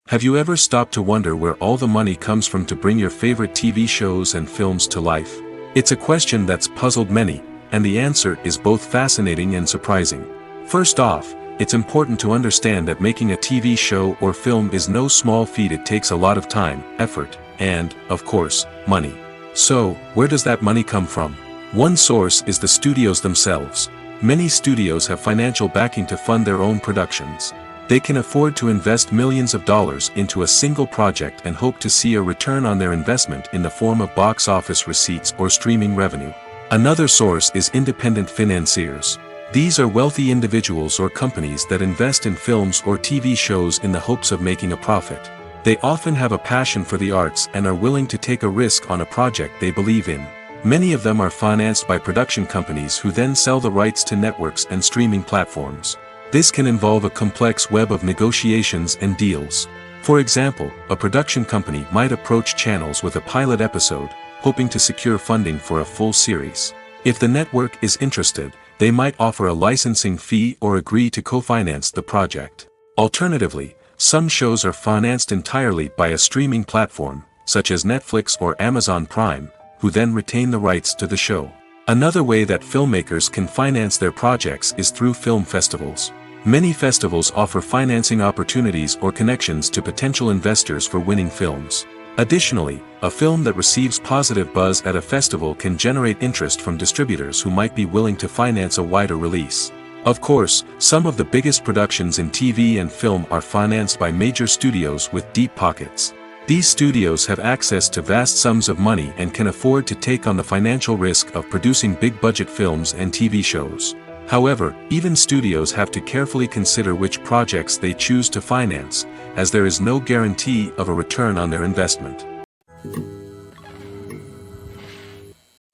Have you ever stopped to wonder where all the money comes from to bring your favorite TV shows and films to life? It's a question that's puzzled many, and the answer is both fascinating and surprising. First off, it's important to understand that making a TV show or film is no small feat. It takes a lot of time, effort, and, of course, money. So, where does that money come from? One source is the studios themselves. Many studios have financial backing to fund their own productions. They can afford to invest millions of dollars into a single project and hope to see a return on their investment in the form of box office receipts or streaming revenue. Another source is independent financiers. These are wealthy individuals or companies that invest in films or TV shows in the hopes of making a profit. They often have a passion for the arts and are willing to take a risk on a project they believe in. Many of them are financed by production companies who then sell the rights to networks and streaming platforms. This can involve a complex web of negotiations and deals. For example, a production company might approach channels with a pilot episode, hoping to secure funding for a full series. If the network is interested, they might offer a licensing fee or agree to co-finance the project. Alternatively, some shows are financed entirely by a streaming platform, such as Netflix or Amazon Prime, who then retain the rights to the show. Another way that filmmakers can finance their projects is through film festivals. Many festivals offer financing opportunities or connections to potential investors for winning films. Additionally, a film that receives positive buzz at a festival can generate interest from distributors who might be willing to finance a wider release. Of course, some of the biggest productions in TV and film are financed by major studios with deep pockets. These studios have access to vast sums of money and can afford to take on the financial risk of producing big-budget films and TV shows. However, even studios have to carefully consider which projects they choose to finance, as there is no guarantee of a return on their investment.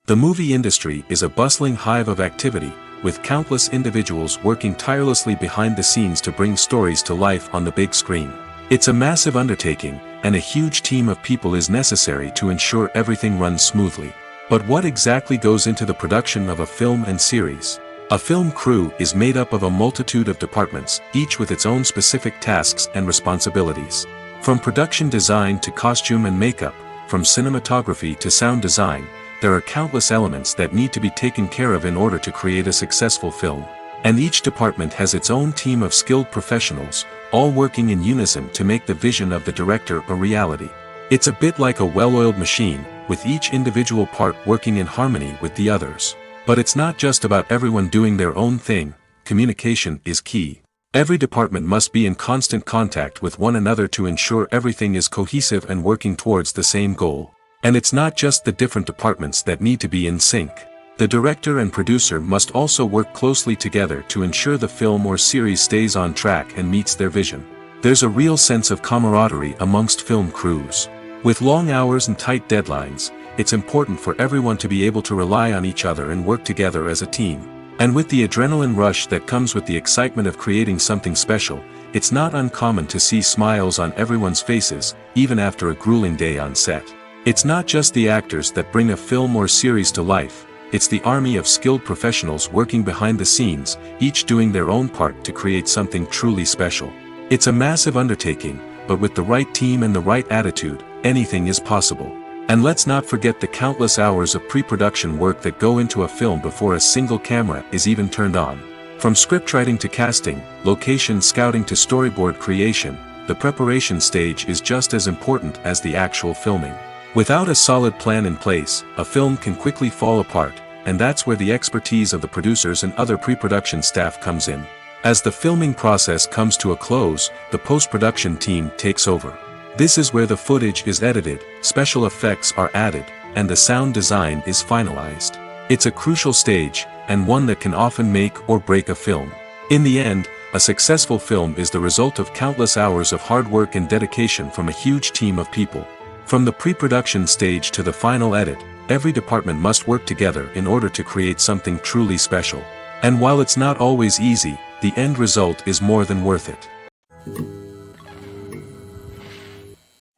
The movie industry is a bustling hive of activity, with countless individuals working tirelessly behind the scenes to bring stories to life on the big screen. It's a massive undertaking, and a huge team of people is necessary to ensure everything runs smoothly. But what exactly goes into the production of a film and series? A film crew is made up of a multitude of departments, each with its own specific tasks and responsibilities. From production design to costume and makeup, from cinematography to sound design, there are countless elements that need to be taken care of in order to create a successful film. And each department has its own team of skilled professionals, all working in unison to make the vision of the director a reality. It's a bit like a well-oiled machine, with each individual part working in harmony with the others. But it's not just about everyone doing their own thing. Communication is key. Every department must be in constant contact with one another to ensure everything is cohesive and working towards the same goal. And it's not just the different departments that need to be in sync. The director and producer must also work closely together to ensure the film or series stays on track and meets their vision. There's a real sense of camaraderie amongst film crews. With long hours and tight deadlines, it's important for everyone to be able to rely on each other and work together as a team. And with the adrenaline rush that comes with the excitement of creating something special, it's not uncommon to see smiles on everyone's faces, even after a grueling day on set. It's not just the actors that bring a film or series to life, it's the army of skilled professionals working behind the scenes, each doing their own part to create something truly special. It's a massive undertaking, but with the right team and the right attitude, anything is possible. And let's not forget the countless hours of pre-production work that go into a film before a single camera is even turned on. From scriptwriting to casting, location scouting to storyboard creation, the preparation stage is just as important as the actual filming. Without a solid plan in place, a film can quickly fall apart, and that's where the expertise of the producers and other pre-production staff comes in. As the filming process comes to a close, the post-production team takes over. This is where the footage is edited, special effects are added, and the sound design is finalized. It's a crucial stage, and one that can often make or break a film. In the end, a successful film is the result of countless hours of hard work and dedication from a huge team of people. From the pre-production stage to the final edit, every department must work together in order to create something truly special. And while it's not always easy, the end result is more than worth it.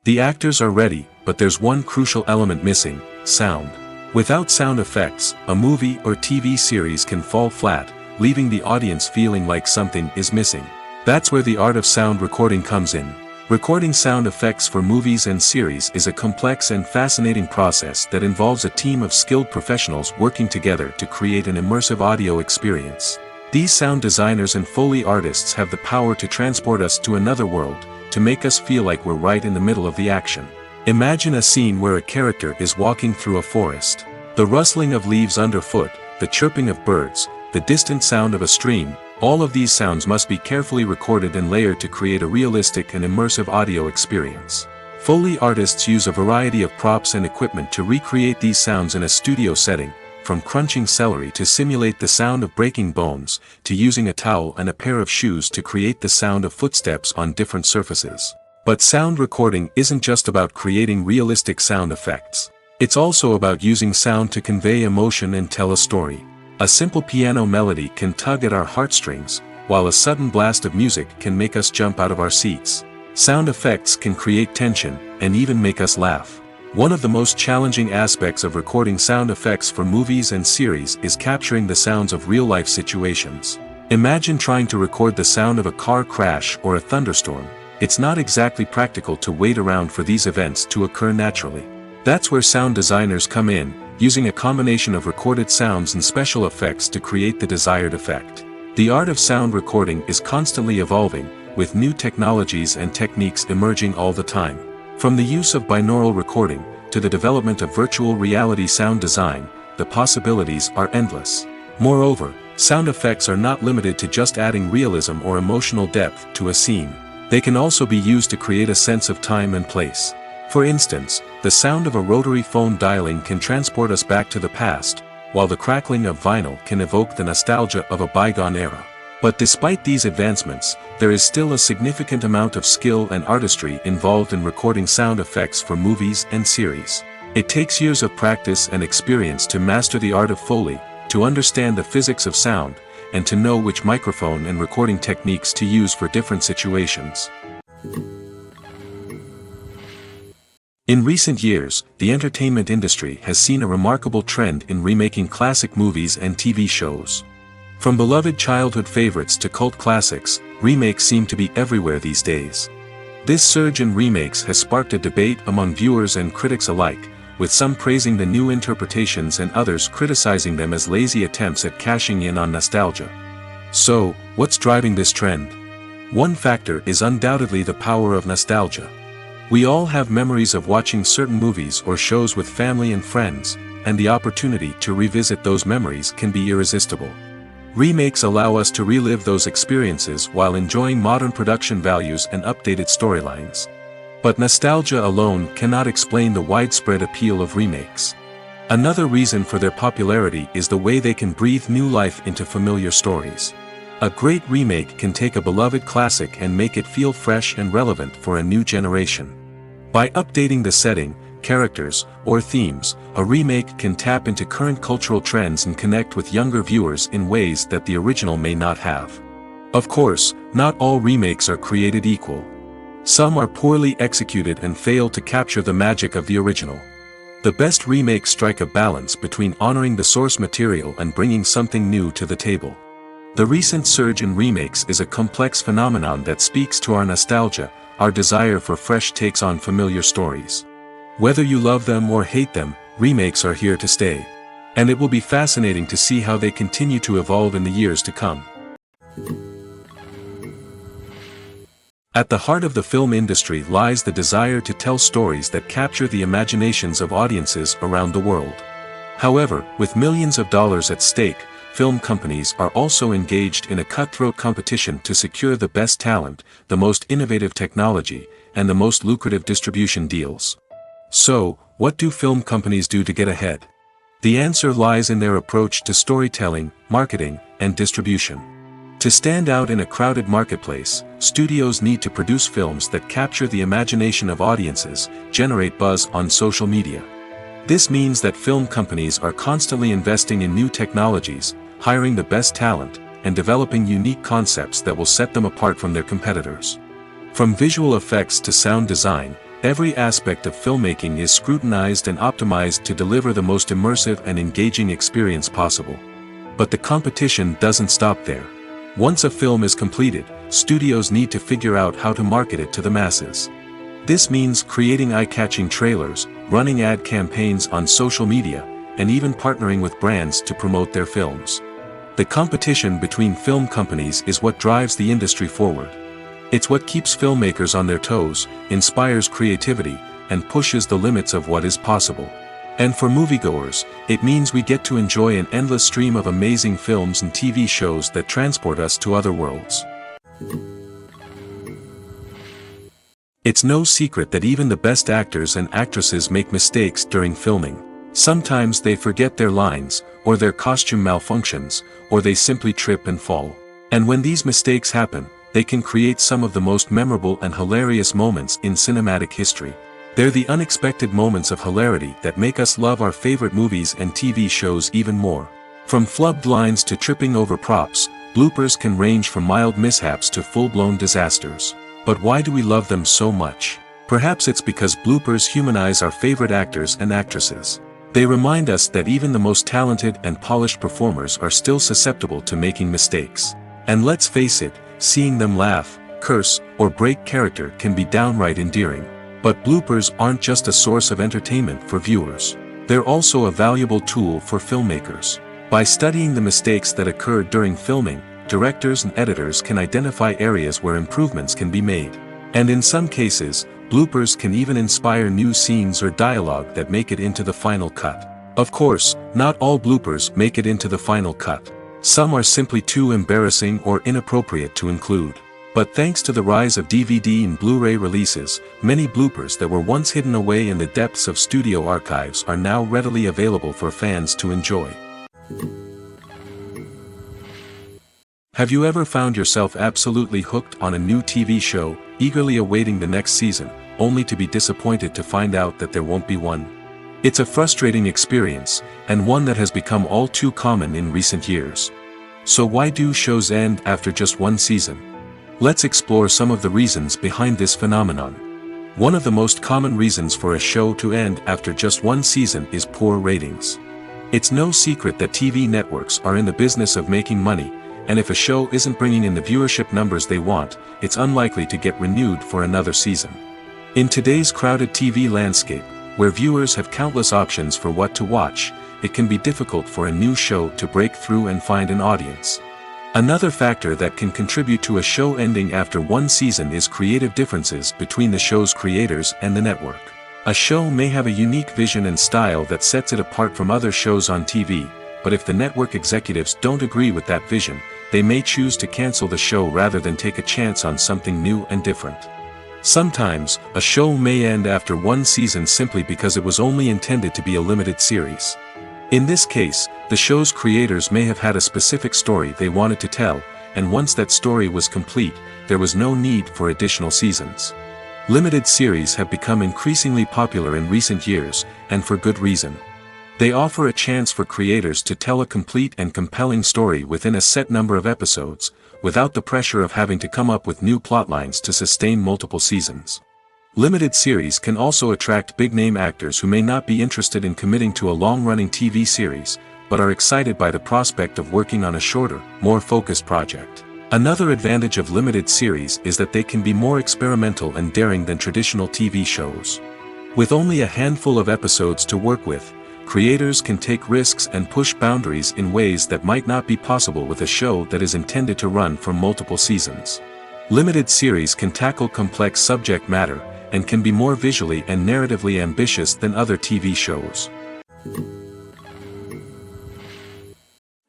The actors are ready, but there's one crucial element missing: sound. Without sound effects, a movie or TV series can fall flat, leaving the audience feeling like something is missing. That's where the art of sound recording comes in. Recording sound effects for movies and series is a complex and fascinating process that involves a team of skilled professionals working together to create an immersive audio experience. These sound designers and Foley artists have the power to transport us to another world, to make us feel like we're right in the middle of the action. Imagine a scene where a character is walking through a forest. The rustling of leaves underfoot, the chirping of birds, the distant sound of a stream, all of these sounds must be carefully recorded and layered to create a realistic and immersive audio experience. Foley artists use a variety of props and equipment to recreate these sounds in a studio setting, from crunching celery to simulate the sound of breaking bones, to using a towel and a pair of shoes to create the sound of footsteps on different surfaces. But sound recording isn't just about creating realistic sound effects. It's also about using sound to convey emotion and tell a story. A simple piano melody can tug at our heartstrings, while a sudden blast of music can make us jump out of our seats. Sound effects can create tension, and even make us laugh. One of the most challenging aspects of recording sound effects for movies and series is capturing the sounds of real-life situations. Imagine trying to record the sound of a car crash or a thunderstorm. It's not exactly practical to wait around for these events to occur naturally. That's where sound designers come in, using a combination of recorded sounds and special effects to create the desired effect. The art of sound recording is constantly evolving, with new technologies and techniques emerging all the time. From the use of binaural recording, to the development of virtual reality sound design, the possibilities are endless. Moreover, sound effects are not limited to just adding realism or emotional depth to a scene. They can also be used to create a sense of time and place. For instance, the sound of a rotary phone dialing can transport us back to the past, while the crackling of vinyl can evoke the nostalgia of a bygone era. But despite these advancements, there is still a significant amount of skill and artistry involved in recording sound effects for movies and series. It takes years of practice and experience to master the art of Foley, to understand the physics of sound, and to know which microphone and recording techniques to use for different situations. In recent years, the entertainment industry has seen a remarkable trend in remaking classic movies and TV shows. From beloved childhood favorites to cult classics, remakes seem to be everywhere these days. This surge in remakes has sparked a debate among viewers and critics alike, with some praising the new interpretations and others criticizing them as lazy attempts at cashing in on nostalgia. So, what's driving this trend? One factor is undoubtedly the power of nostalgia. We all have memories of watching certain movies or shows with family and friends, and the opportunity to revisit those memories can be irresistible. Remakes allow us to relive those experiences while enjoying modern production values and updated storylines. But nostalgia alone cannot explain the widespread appeal of remakes. Another reason for their popularity is the way they can breathe new life into familiar stories. A great remake can take a beloved classic and make it feel fresh and relevant for a new generation. By updating the setting, characters, or themes, a remake can tap into current cultural trends and connect with younger viewers in ways that the original may not have. Of course, not all remakes are created equal. Some are poorly executed and fail to capture the magic of the original. The best remakes strike a balance between honoring the source material and bringing something new to the table. The recent surge in remakes is a complex phenomenon that speaks to our nostalgia, our desire for fresh takes on familiar stories. Whether you love them or hate them, remakes are here to stay. And it will be fascinating to see how they continue to evolve in the years to come. At the heart of the film industry lies the desire to tell stories that capture the imaginations of audiences around the world. However, with millions of dollars at stake, film companies are also engaged in a cutthroat competition to secure the best talent, the most innovative technology, and the most lucrative distribution deals. So, what do film companies do to get ahead? The answer lies in their approach to storytelling, marketing, and distribution. To stand out in a crowded marketplace, studios need to produce films that capture the imagination of audiences, generate buzz on social media. This means that film companies are constantly investing in new technologies, hiring the best talent, and developing unique concepts that will set them apart from their competitors. From visual effects to sound design, every aspect of filmmaking is scrutinized and optimized to deliver the most immersive and engaging experience possible. But the competition doesn't stop there. Once a film is completed, studios need to figure out how to market it to the masses. This means creating eye-catching trailers, running ad campaigns on social media, and even partnering with brands to promote their films. The competition between film companies is what drives the industry forward. It's what keeps filmmakers on their toes, inspires creativity, and pushes the limits of what is possible. And for moviegoers, it means we get to enjoy an endless stream of amazing films and TV shows that transport us to other worlds. It's no secret that even the best actors and actresses make mistakes during filming. Sometimes they forget their lines, or their costume malfunctions, or they simply trip and fall. And when these mistakes happen, they can create some of the most memorable and hilarious moments in cinematic history. They're the unexpected moments of hilarity that make us love our favorite movies and TV shows even more. From flubbed lines to tripping over props, bloopers can range from mild mishaps to full-blown disasters. But why do we love them so much? Perhaps it's because bloopers humanize our favorite actors and actresses. They remind us that even the most talented and polished performers are still susceptible to making mistakes. And let's face it, seeing them laugh, curse, or break character can be downright endearing. But bloopers aren't just a source of entertainment for viewers. They're also a valuable tool for filmmakers. By studying the mistakes that occurred during filming, directors and editors can identify areas where improvements can be made. And in some cases, bloopers can even inspire new scenes or dialogue that make it into the final cut. Of course, not all bloopers make it into the final cut. Some are simply too embarrassing or inappropriate to include. But thanks to the rise of DVD and Blu-ray releases, many bloopers that were once hidden away in the depths of studio archives are now readily available for fans to enjoy. Have you ever found yourself absolutely hooked on a new TV show, eagerly awaiting the next season, only to be disappointed to find out that there won't be one? It's a frustrating experience, and one that has become all too common in recent years. So why do shows end after just one season? Let's explore some of the reasons behind this phenomenon. One of the most common reasons for a show to end after just one season is poor ratings. It's no secret that TV networks are in the business of making money, and if a show isn't bringing in the viewership numbers they want, it's unlikely to get renewed for another season. In today's crowded TV landscape, where viewers have countless options for what to watch, it can be difficult for a new show to break through and find an audience. Another factor that can contribute to a show ending after one season is creative differences between the show's creators and the network. A show may have a unique vision and style that sets it apart from other shows on TV, but if the network executives don't agree with that vision, they may choose to cancel the show rather than take a chance on something new and different. Sometimes, a show may end after one season simply because it was only intended to be a limited series. In this case, the show's creators may have had a specific story they wanted to tell, and once that story was complete, there was no need for additional seasons. Limited series have become increasingly popular in recent years, and for good reason. They offer a chance for creators to tell a complete and compelling story within a set number of episodes, without the pressure of having to come up with new plotlines to sustain multiple seasons. Limited series can also attract big-name actors who may not be interested in committing to a long-running TV series, but are excited by the prospect of working on a shorter, more focused project. Another advantage of limited series is that they can be more experimental and daring than traditional TV shows. With only a handful of episodes to work with, creators can take risks and push boundaries in ways that might not be possible with a show that is intended to run for multiple seasons. Limited series can tackle complex subject matter, and can be more visually and narratively ambitious than other TV shows.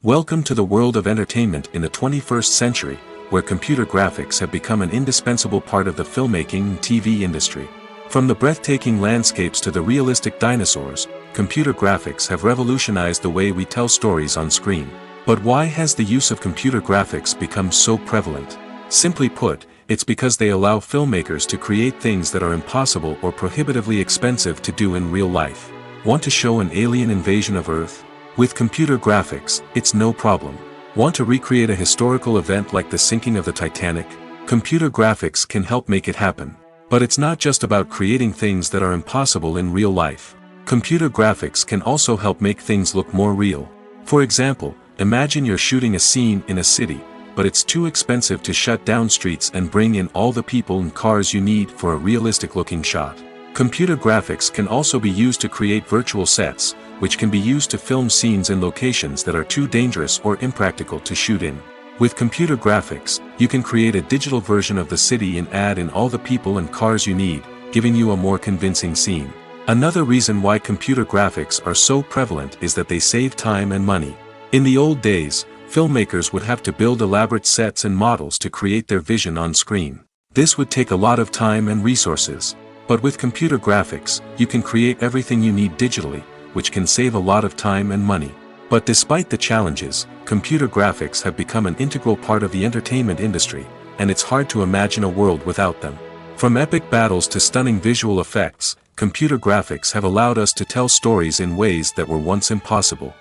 Welcome to the world of entertainment in the 21st century, where computer graphics have become an indispensable part of the filmmaking and TV industry. From the breathtaking landscapes to the realistic dinosaurs, computer graphics have revolutionized the way we tell stories on screen. But why has the use of computer graphics become so prevalent? Simply put, it's because they allow filmmakers to create things that are impossible or prohibitively expensive to do in real life. Want to show an alien invasion of Earth? With computer graphics, it's no problem. Want to recreate a historical event like the sinking of the Titanic? Computer graphics can help make it happen. But it's not just about creating things that are impossible in real life. Computer graphics can also help make things look more real. For example, imagine you're shooting a scene in a city, but it's too expensive to shut down streets and bring in all the people and cars you need for a realistic-looking shot. Computer graphics can also be used to create virtual sets, which can be used to film scenes in locations that are too dangerous or impractical to shoot in. With computer graphics, you can create a digital version of the city and add in all the people and cars you need, giving you a more convincing scene. Another reason why computer graphics are so prevalent is that they save time and money. In the old days, filmmakers would have to build elaborate sets and models to create their vision on screen. This would take a lot of time and resources. But with computer graphics, you can create everything you need digitally, which can save a lot of time and money. But despite the challenges, computer graphics have become an integral part of the entertainment industry, and it's hard to imagine a world without them. From epic battles to stunning visual effects, computer graphics have allowed us to tell stories in ways that were once impossible.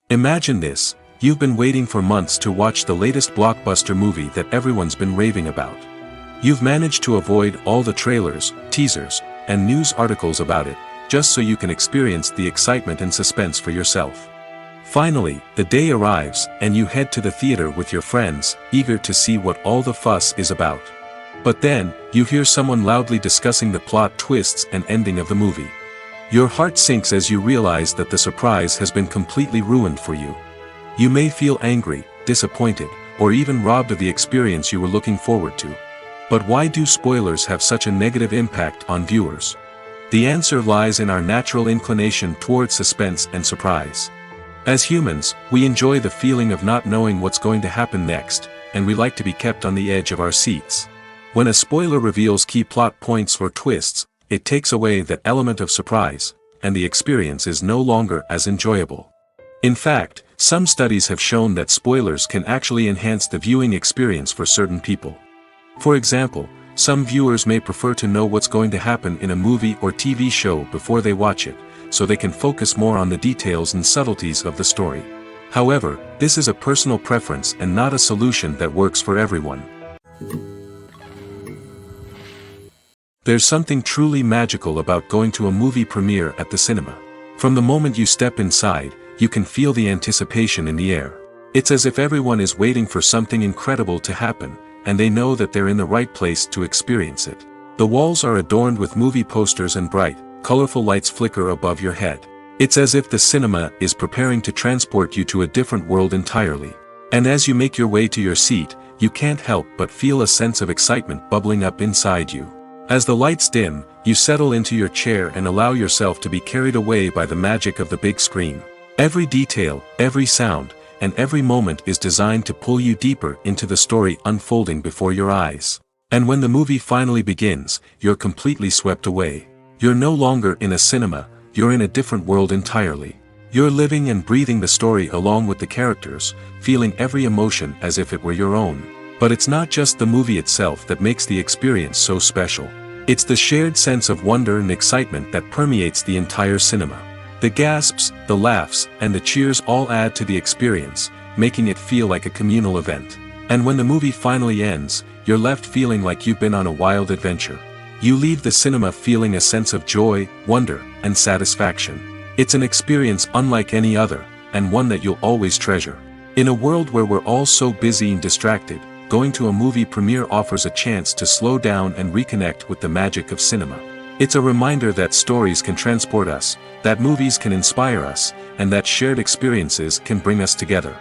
Imagine this: you've been waiting for months to watch the latest blockbuster movie that everyone's been raving about. You've managed to avoid all the trailers, teasers, and news articles about it, just so you can experience the excitement and suspense for yourself. Finally, the day arrives, and you head to the theater with your friends, eager to see what all the fuss is about. But then, you hear someone loudly discussing the plot twists and ending of the movie. Your heart sinks as you realize that the surprise has been completely ruined for you. You may feel angry, disappointed, or even robbed of the experience you were looking forward to. But why do spoilers have such a negative impact on viewers? The answer lies in our natural inclination toward suspense and surprise. As humans, we enjoy the feeling of not knowing what's going to happen next, and we like to be kept on the edge of our seats. When a spoiler reveals key plot points or twists, it takes away that element of surprise, and the experience is no longer as enjoyable. In fact, some studies have shown that spoilers can actually enhance the viewing experience for certain people. For example, some viewers may prefer to know what's going to happen in a movie or TV show before they watch it, so they can focus more on the details and subtleties of the story. However, this is a personal preference and not a solution that works for everyone. There's something truly magical about going to a movie premiere at the cinema. From the moment you step inside, you can feel the anticipation in the air. It's as if everyone is waiting for something incredible to happen, and they know that they're in the right place to experience it. The walls are adorned with movie posters and bright, colorful lights flicker above your head. It's as if the cinema is preparing to transport you to a different world entirely. And as you make your way to your seat, you can't help but feel a sense of excitement bubbling up inside you. As the lights dim, you settle into your chair and allow yourself to be carried away by the magic of the big screen. Every detail, every sound, and every moment is designed to pull you deeper into the story unfolding before your eyes. And when the movie finally begins, you're completely swept away. You're no longer in a cinema, you're in a different world entirely. You're living and breathing the story along with the characters, feeling every emotion as if it were your own. But it's not just the movie itself that makes the experience so special. It's the shared sense of wonder and excitement that permeates the entire cinema. The gasps, the laughs, and the cheers all add to the experience, making it feel like a communal event. And when the movie finally ends, you're left feeling like you've been on a wild adventure. You leave the cinema feeling a sense of joy, wonder, and satisfaction. It's an experience unlike any other, and one that you'll always treasure. In a world where we're all so busy and distracted, going to a movie premiere offers a chance to slow down and reconnect with the magic of cinema. It's a reminder that stories can transport us, that movies can inspire us, and that shared experiences can bring us together.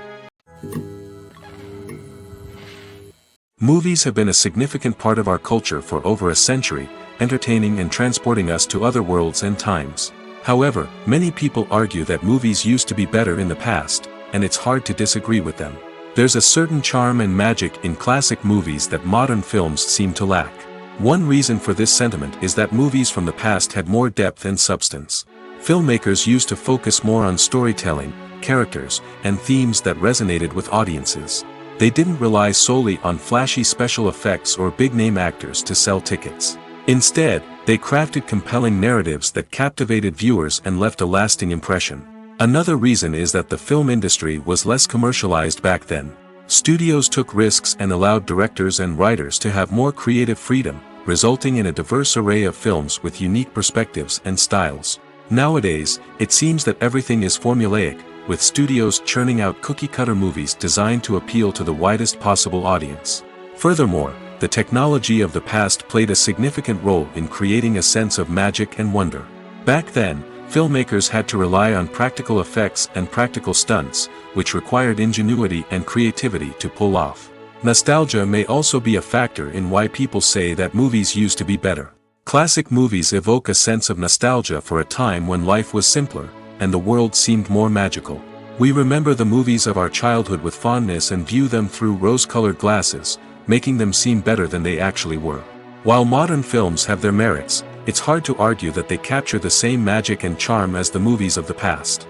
Movies have been a significant part of our culture for over a century, entertaining and transporting us to other worlds and times. However, many people argue that movies used to be better in the past, and it's hard to disagree with them. There's a certain charm and magic in classic movies that modern films seem to lack. One reason for this sentiment is that movies from the past had more depth and substance. Filmmakers used to focus more on storytelling, characters, and themes that resonated with audiences. They didn't rely solely on flashy special effects or big-name actors to sell tickets. Instead, they crafted compelling narratives that captivated viewers and left a lasting impression. Another reason is that the film industry was less commercialized back then. Studios took risks and allowed directors and writers to have more creative freedom, resulting in a diverse array of films with unique perspectives and styles. Nowadays, it seems that everything is formulaic, with studios churning out cookie-cutter movies designed to appeal to the widest possible audience. Furthermore, the technology of the past played a significant role in creating a sense of magic and wonder. Back then, filmmakers had to rely on practical effects and practical stunts, which required ingenuity and creativity to pull off. Nostalgia may also be a factor in why people say that movies used to be better. Classic movies evoke a sense of nostalgia for a time when life was simpler, and the world seemed more magical. We remember the movies of our childhood with fondness and view them through rose-colored glasses, making them seem better than they actually were. While modern films have their merits, it's hard to argue that they capture the same magic and charm as the movies of the past.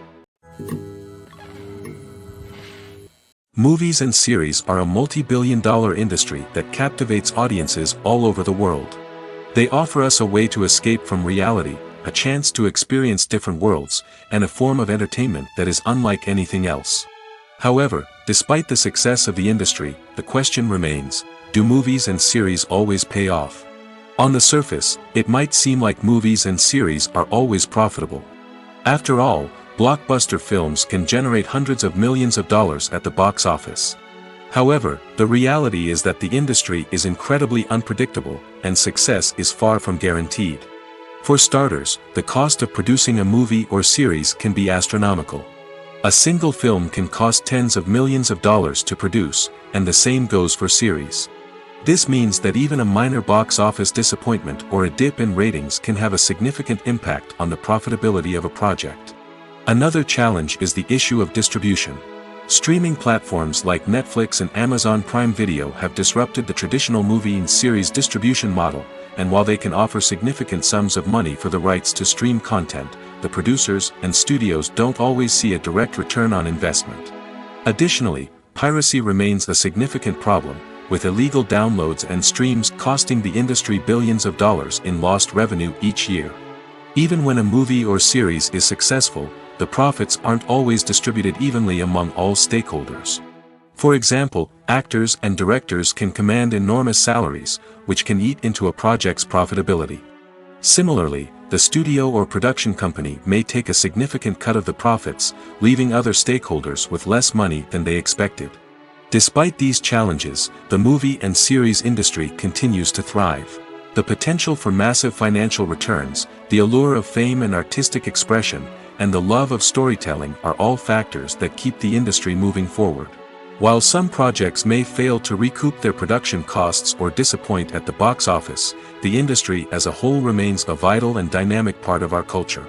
Movies and series are a multi-billion-dollar industry that captivates audiences all over the world. They offer us a way to escape from reality, a chance to experience different worlds, and a form of entertainment that is unlike anything else. However, despite the success of the industry, the question remains, do movies and series always pay off? On the surface, it might seem like movies and series are always profitable. After all, blockbuster films can generate hundreds of millions of dollars at the box office. However, the reality is that the industry is incredibly unpredictable, and success is far from guaranteed. For starters, the cost of producing a movie or series can be astronomical. A single film can cost tens of millions of dollars to produce, and the same goes for series. This means that even a minor box office disappointment or a dip in ratings can have a significant impact on the profitability of a project. Another challenge is the issue of distribution. Streaming platforms like Netflix and Amazon Prime Video have disrupted the traditional movie and series distribution model, and while they can offer significant sums of money for the rights to stream content, the producers and studios don't always see a direct return on investment. Additionally, piracy remains a significant problem, with illegal downloads and streams costing the industry billions of dollars in lost revenue each year. Even when a movie or series is successful, the profits aren't always distributed evenly among all stakeholders. For example, actors and directors can command enormous salaries, which can eat into a project's profitability. Similarly, the studio or production company may take a significant cut of the profits, leaving other stakeholders with less money than they expected. Despite these challenges, the movie and series industry continues to thrive. The potential for massive financial returns, the allure of fame and artistic expression, and the love of storytelling are all factors that keep the industry moving forward. While some projects may fail to recoup their production costs or disappoint at the box office, the industry as a whole remains a vital and dynamic part of our culture.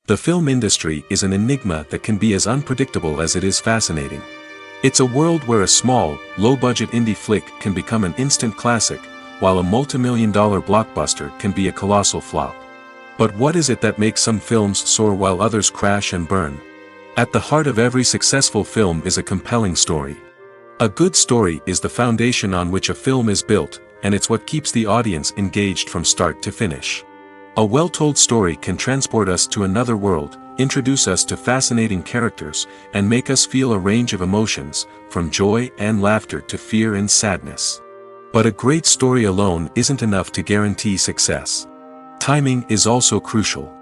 The film industry is an enigma that can be as unpredictable as it is fascinating. It's a world where a small, low-budget indie flick can become an instant classic, while a multi-million-dollar blockbuster can be a colossal flop. But what is it that makes some films soar while others crash and burn? At the heart of every successful film is a compelling story. A good story is the foundation on which a film is built, and it's what keeps the audience engaged from start to finish. A well-told story can transport us to another world, introduce us to fascinating characters, and make us feel a range of emotions, from joy and laughter to fear and sadness. But a great story alone isn't enough to guarantee success. Timing is also crucial.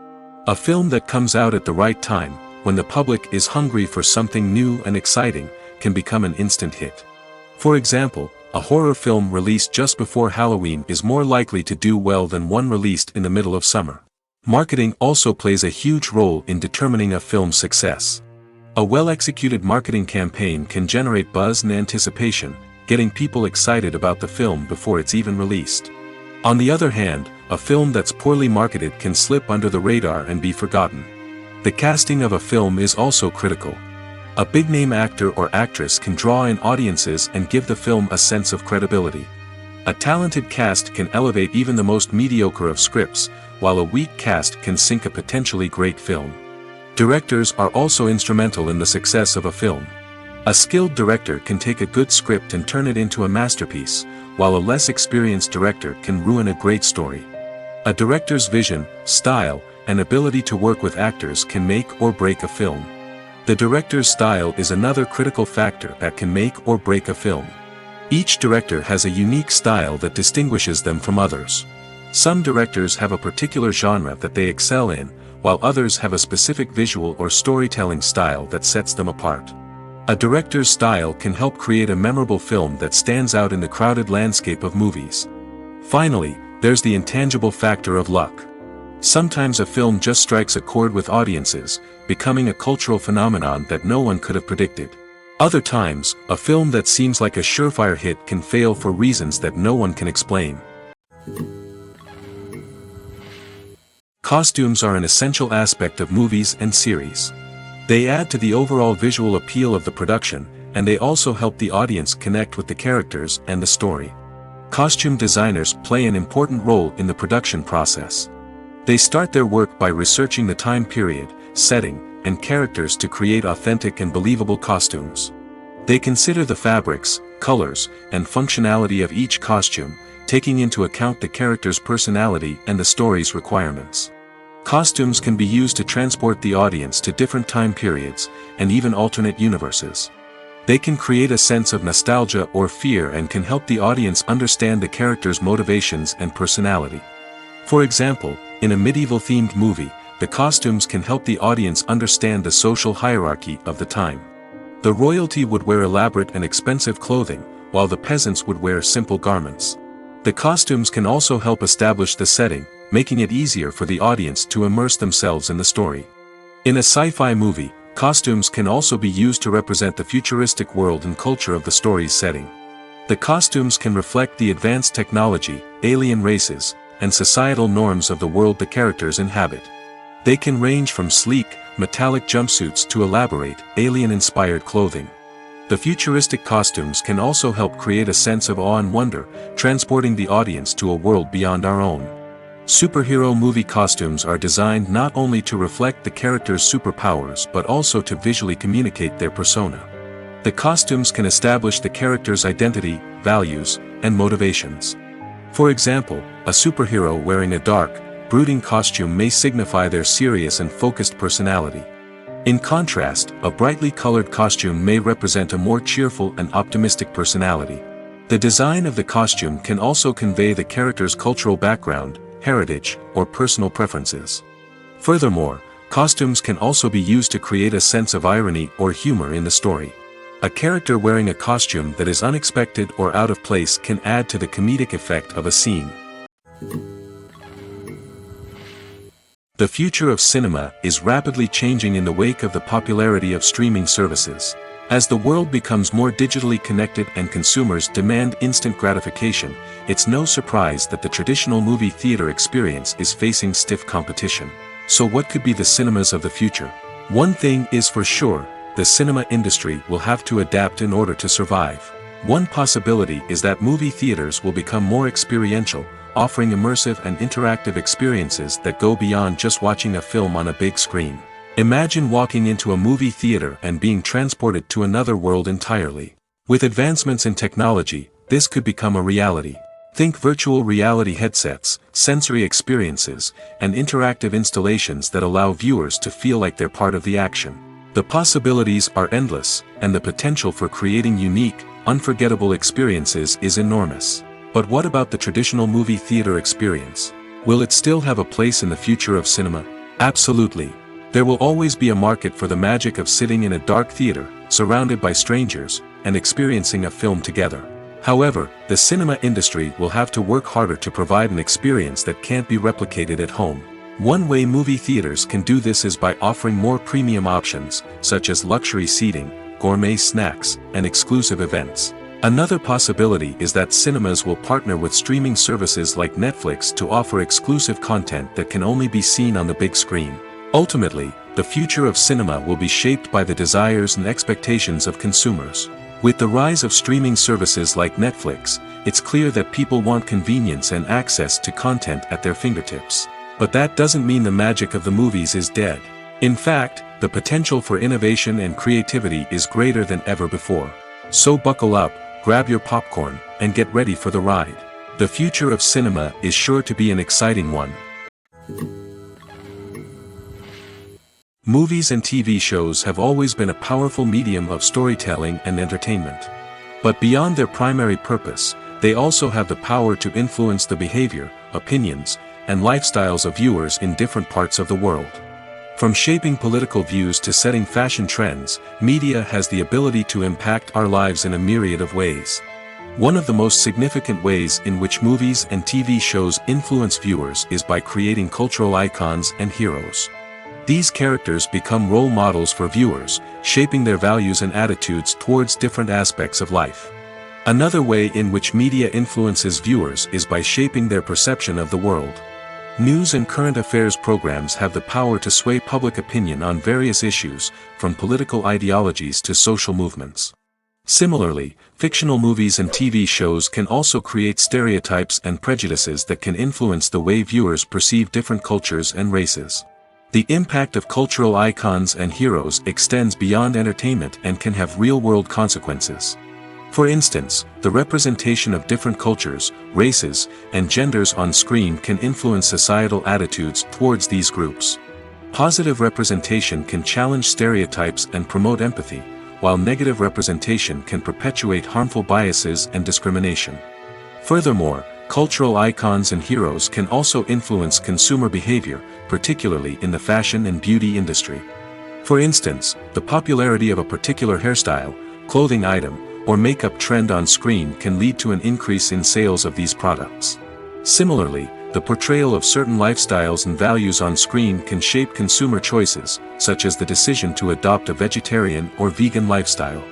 A film that comes out at the right time, when the public is hungry for something new and exciting, can become an instant hit. For example, a horror film released just before Halloween is more likely to do well than one released in the middle of summer. Marketing also plays a huge role in determining a film's success. A well-executed marketing campaign can generate buzz and anticipation, getting people excited about the film before it's even released. On the other hand, a film that's poorly marketed can slip under the radar and be forgotten. The casting of a film is also critical. A big-name actor or actress can draw in audiences and give the film a sense of credibility. A talented cast can elevate even the most mediocre of scripts, while a weak cast can sink a potentially great film. Directors are also instrumental in the success of a film. A skilled director can take a good script and turn it into a masterpiece, while a less experienced director can ruin a great story. A director's vision, style, and ability to work with actors can make or break a film. The director's style is another critical factor that can make or break a film. Each director has a unique style that distinguishes them from others. Some directors have a particular genre that they excel in, while others have a specific visual or storytelling style that sets them apart. A director's style can help create a memorable film that stands out in the crowded landscape of movies. Finally, there's the intangible factor of luck. Sometimes a film just strikes a chord with audiences, becoming a cultural phenomenon that no one could have predicted. Other times, a film that seems like a surefire hit can fail for reasons that no one can explain. Costumes are an essential aspect of movies and series. They add to the overall visual appeal of the production, and they also help the audience connect with the characters and the story. Costume designers play an important role in the production process. They start their work by researching the time period, setting, and characters to create authentic and believable costumes. They consider the fabrics, colors, and functionality of each costume, taking into account the character's personality and the story's requirements. Costumes can be used to transport the audience to different time periods, and even alternate universes. They can create a sense of nostalgia or fear and can help the audience understand the character's motivations and personality. For example, in a medieval-themed movie, the costumes can help the audience understand the social hierarchy of the time. The royalty would wear elaborate and expensive clothing, while the peasants would wear simple garments. The costumes can also help establish the setting, making it easier for the audience to immerse themselves in the story. In a sci-fi movie, costumes can also be used to represent the futuristic world and culture of the story's setting. The costumes can reflect the advanced technology, alien races, and societal norms of the world the characters inhabit. They can range from sleek, metallic jumpsuits to elaborate, alien-inspired clothing. The futuristic costumes can also help create a sense of awe and wonder, transporting the audience to a world beyond our own. Superhero movie costumes are designed not only to reflect the character's superpowers but also to visually communicate their persona. The costumes can establish the character's identity, values, and motivations. For example, a superhero wearing a dark, brooding costume may signify their serious and focused personality. In contrast, a brightly colored costume may represent a more cheerful and optimistic personality. The design of the costume can also convey the character's cultural background, heritage, or personal preferences. Furthermore, costumes can also be used to create a sense of irony or humor in the story. A character wearing a costume that is unexpected or out of place can add to the comedic effect of a scene. The future of cinema is rapidly changing in the wake of the popularity of streaming services. As the world becomes more digitally connected and consumers demand instant gratification, it's no surprise that the traditional movie theater experience is facing stiff competition. So what could be the cinemas of the future? One thing is for sure, the cinema industry will have to adapt in order to survive. One possibility is that movie theaters will become more experiential, offering immersive and interactive experiences that go beyond just watching a film on a big screen. Imagine walking into a movie theater and being transported to another world entirely. With advancements in technology, this could become a reality. Think virtual reality headsets, sensory experiences, and interactive installations that allow viewers to feel like they're part of the action. The possibilities are endless, and the potential for creating unique, unforgettable experiences is enormous. But what about the traditional movie theater experience? Will it still have a place in the future of cinema? Absolutely. There will always be a market for the magic of sitting in a dark theater, surrounded by strangers, and experiencing a film together. However, the cinema industry will have to work harder to provide an experience that can't be replicated at home. One way movie theaters can do this is by offering more premium options, such as luxury seating, gourmet snacks, and exclusive events. Another possibility is that cinemas will partner with streaming services like Netflix to offer exclusive content that can only be seen on the big screen. Ultimately, the future of cinema will be shaped by the desires and expectations of consumers. With the rise of streaming services like Netflix, it's clear that people want convenience and access to content at their fingertips. But that doesn't mean the magic of the movies is dead. In fact, the potential for innovation and creativity is greater than ever before. So buckle up, grab your popcorn, and get ready for the ride. The future of cinema is sure to be an exciting one. Movies and TV shows have always been a powerful medium of storytelling and entertainment. But beyond their primary purpose, they also have the power to influence the behavior, opinions, and lifestyles of viewers in different parts of the world. From shaping political views to setting fashion trends, media has the ability to impact our lives in a myriad of ways. One of the most significant ways in which movies and TV shows influence viewers is by creating cultural icons and heroes. These characters become role models for viewers, shaping their values and attitudes towards different aspects of life. Another way in which media influences viewers is by shaping their perception of the world. News and current affairs programs have the power to sway public opinion on various issues, from political ideologies to social movements. Similarly, fictional movies and TV shows can also create stereotypes and prejudices that can influence the way viewers perceive different cultures and races. The impact of cultural icons and heroes extends beyond entertainment and can have real-world consequences. For instance, the representation of different cultures, races, and genders on screen can influence societal attitudes towards these groups. Positive representation can challenge stereotypes and promote empathy, while negative representation can perpetuate harmful biases and discrimination. Furthermore, cultural icons and heroes can also influence consumer behavior, particularly in the fashion and beauty industry. For instance, the popularity of a particular hairstyle, clothing item, or makeup trend on screen can lead to an increase in sales of these products. Similarly, the portrayal of certain lifestyles and values on screen can shape consumer choices, such as the decision to adopt a vegetarian or vegan lifestyle.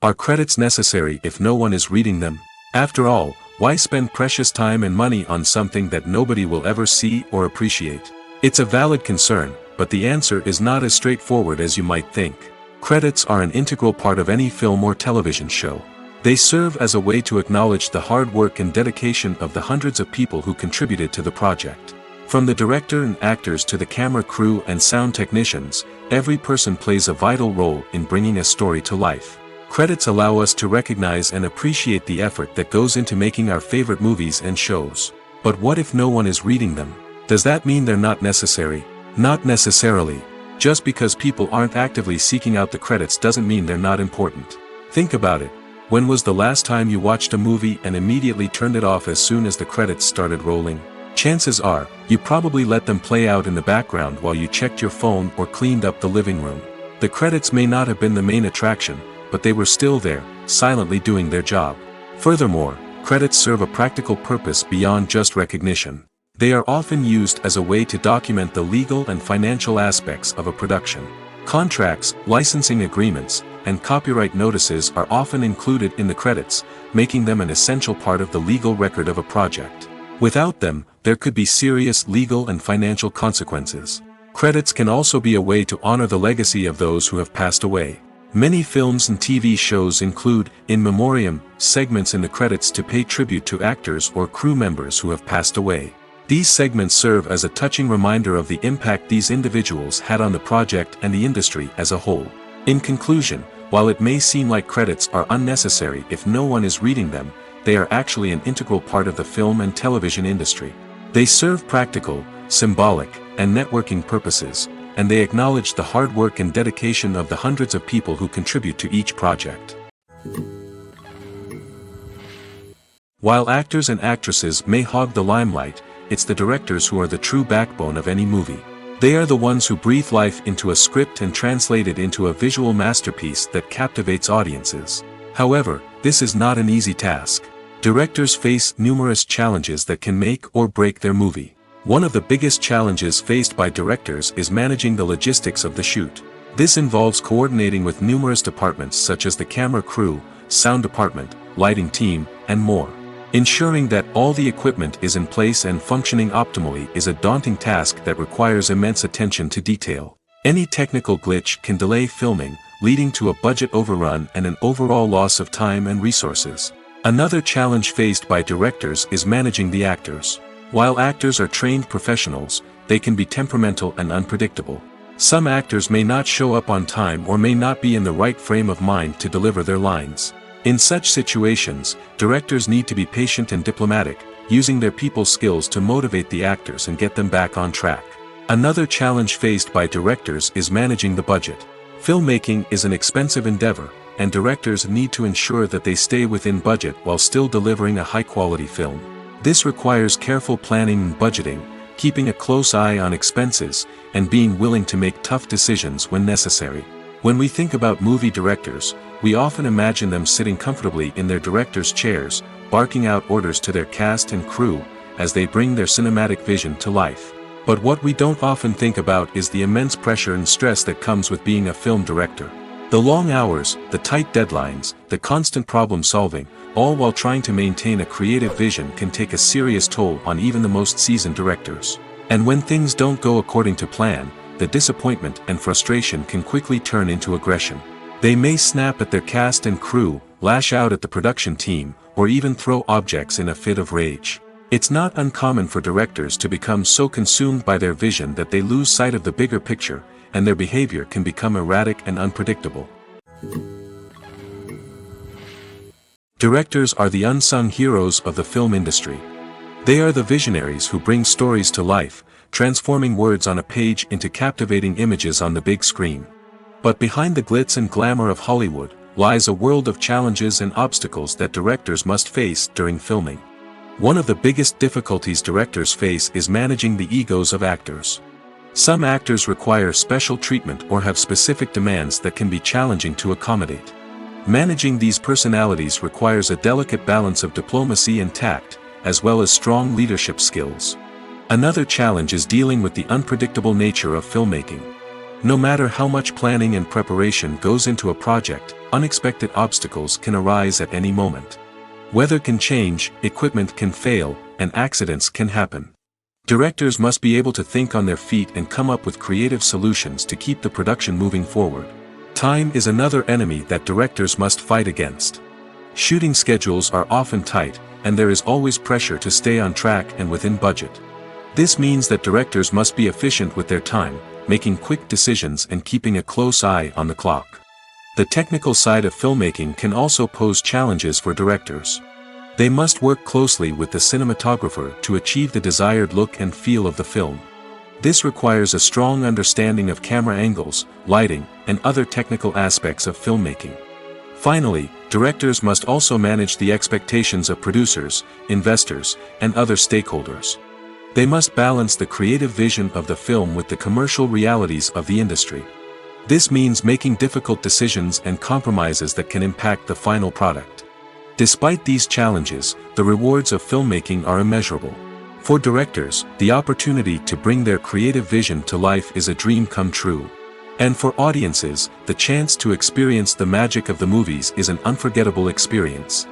Are credits necessary if no one is reading them? After all, why spend precious time and money on something that nobody will ever see or appreciate? It's a valid concern, but the answer is not as straightforward as you might think. Credits are an integral part of any film or television show. They serve as a way to acknowledge the hard work and dedication of the hundreds of people who contributed to the project. From the director and actors to the camera crew and sound technicians, every person plays a vital role in bringing a story to life. Credits allow us to recognize and appreciate the effort that goes into making our favorite movies and shows. But what if no one is reading them? Does that mean they're not necessary? Not necessarily. Just because people aren't actively seeking out the credits doesn't mean they're not important. Think about it. When was the last time you watched a movie and immediately turned it off as soon as the credits started rolling? Chances are, you probably let them play out in the background while you checked your phone or cleaned up the living room. The credits may not have been the main attraction, but they were still there, silently doing their job. Furthermore, credits serve a practical purpose beyond just recognition. They are often used as a way to document the legal and financial aspects of a production. Contracts, licensing agreements, and copyright notices are often included in the credits, making them an essential part of the legal record of a project. Without them, there could be serious legal and financial consequences. Credits can also be a way to honor the legacy of those who have passed away. Many films and TV shows include, in memoriam, segments in the credits to pay tribute to actors or crew members who have passed away. These segments serve as a touching reminder of the impact these individuals had on the project and the industry as a whole. In conclusion, while it may seem like credits are unnecessary if no one is reading them, they are actually an integral part of the film and television industry. They serve practical, symbolic, and networking purposes, and they acknowledge the hard work and dedication of the hundreds of people who contribute to each project. While actors and actresses may hog the limelight, it's the directors who are the true backbone of any movie. They are the ones who breathe life into a script and translate it into a visual masterpiece that captivates audiences. However, this is not an easy task. Directors face numerous challenges that can make or break their movie. One of the biggest challenges faced by directors is managing the logistics of the shoot. This involves coordinating with numerous departments such as the camera crew, sound department, lighting team, and more. Ensuring that all the equipment is in place and functioning optimally is a daunting task that requires immense attention to detail. Any technical glitch can delay filming, leading to a budget overrun and an overall loss of time and resources. Another challenge faced by directors is managing the actors. While actors are trained professionals, they can be temperamental and unpredictable. Some actors may not show up on time or may not be in the right frame of mind to deliver their lines. In such situations, directors need to be patient and diplomatic, using their people skills to motivate the actors and get them back on track. Another challenge faced by directors is managing the budget. Filmmaking is an expensive endeavor, and directors need to ensure that they stay within budget while still delivering a high-quality film. This requires careful planning and budgeting, keeping a close eye on expenses, and being willing to make tough decisions when necessary. When we think about movie directors, we often imagine them sitting comfortably in their director's chairs, barking out orders to their cast and crew, as they bring their cinematic vision to life. But what we don't often think about is the immense pressure and stress that comes with being a film director. The long hours, the tight deadlines, the constant problem solving, all while trying to maintain a creative vision can take a serious toll on even the most seasoned directors. And when things don't go according to plan, the disappointment and frustration can quickly turn into aggression. They may snap at their cast and crew, lash out at the production team, or even throw objects in a fit of rage. It's not uncommon for directors to become so consumed by their vision that they lose sight of the bigger picture, and their behavior can become erratic and unpredictable. Directors are the unsung heroes of the film industry. They are the visionaries who bring stories to life, transforming words on a page into captivating images on the big screen. But behind the glitz and glamour of Hollywood, lies a world of challenges and obstacles that directors must face during filming. One of the biggest difficulties directors face is managing the egos of actors. Some actors require special treatment or have specific demands that can be challenging to accommodate. Managing these personalities requires a delicate balance of diplomacy and tact, as well as strong leadership skills. Another challenge is dealing with the unpredictable nature of filmmaking. No matter how much planning and preparation goes into a project, unexpected obstacles can arise at any moment. Weather can change, equipment can fail, and accidents can happen. Directors must be able to think on their feet and come up with creative solutions to keep the production moving forward. Time is another enemy that directors must fight against. Shooting schedules are often tight, and there is always pressure to stay on track and within budget. This means that directors must be efficient with their time, making quick decisions and keeping a close eye on the clock. The technical side of filmmaking can also pose challenges for directors. They must work closely with the cinematographer to achieve the desired look and feel of the film. This requires a strong understanding of camera angles, lighting, and other technical aspects of filmmaking. Finally, directors must also manage the expectations of producers, investors, and other stakeholders. They must balance the creative vision of the film with the commercial realities of the industry. This means making difficult decisions and compromises that can impact the final product. Despite these challenges, the rewards of filmmaking are immeasurable. For directors, the opportunity to bring their creative vision to life is a dream come true. And for audiences, the chance to experience the magic of the movies is an unforgettable experience.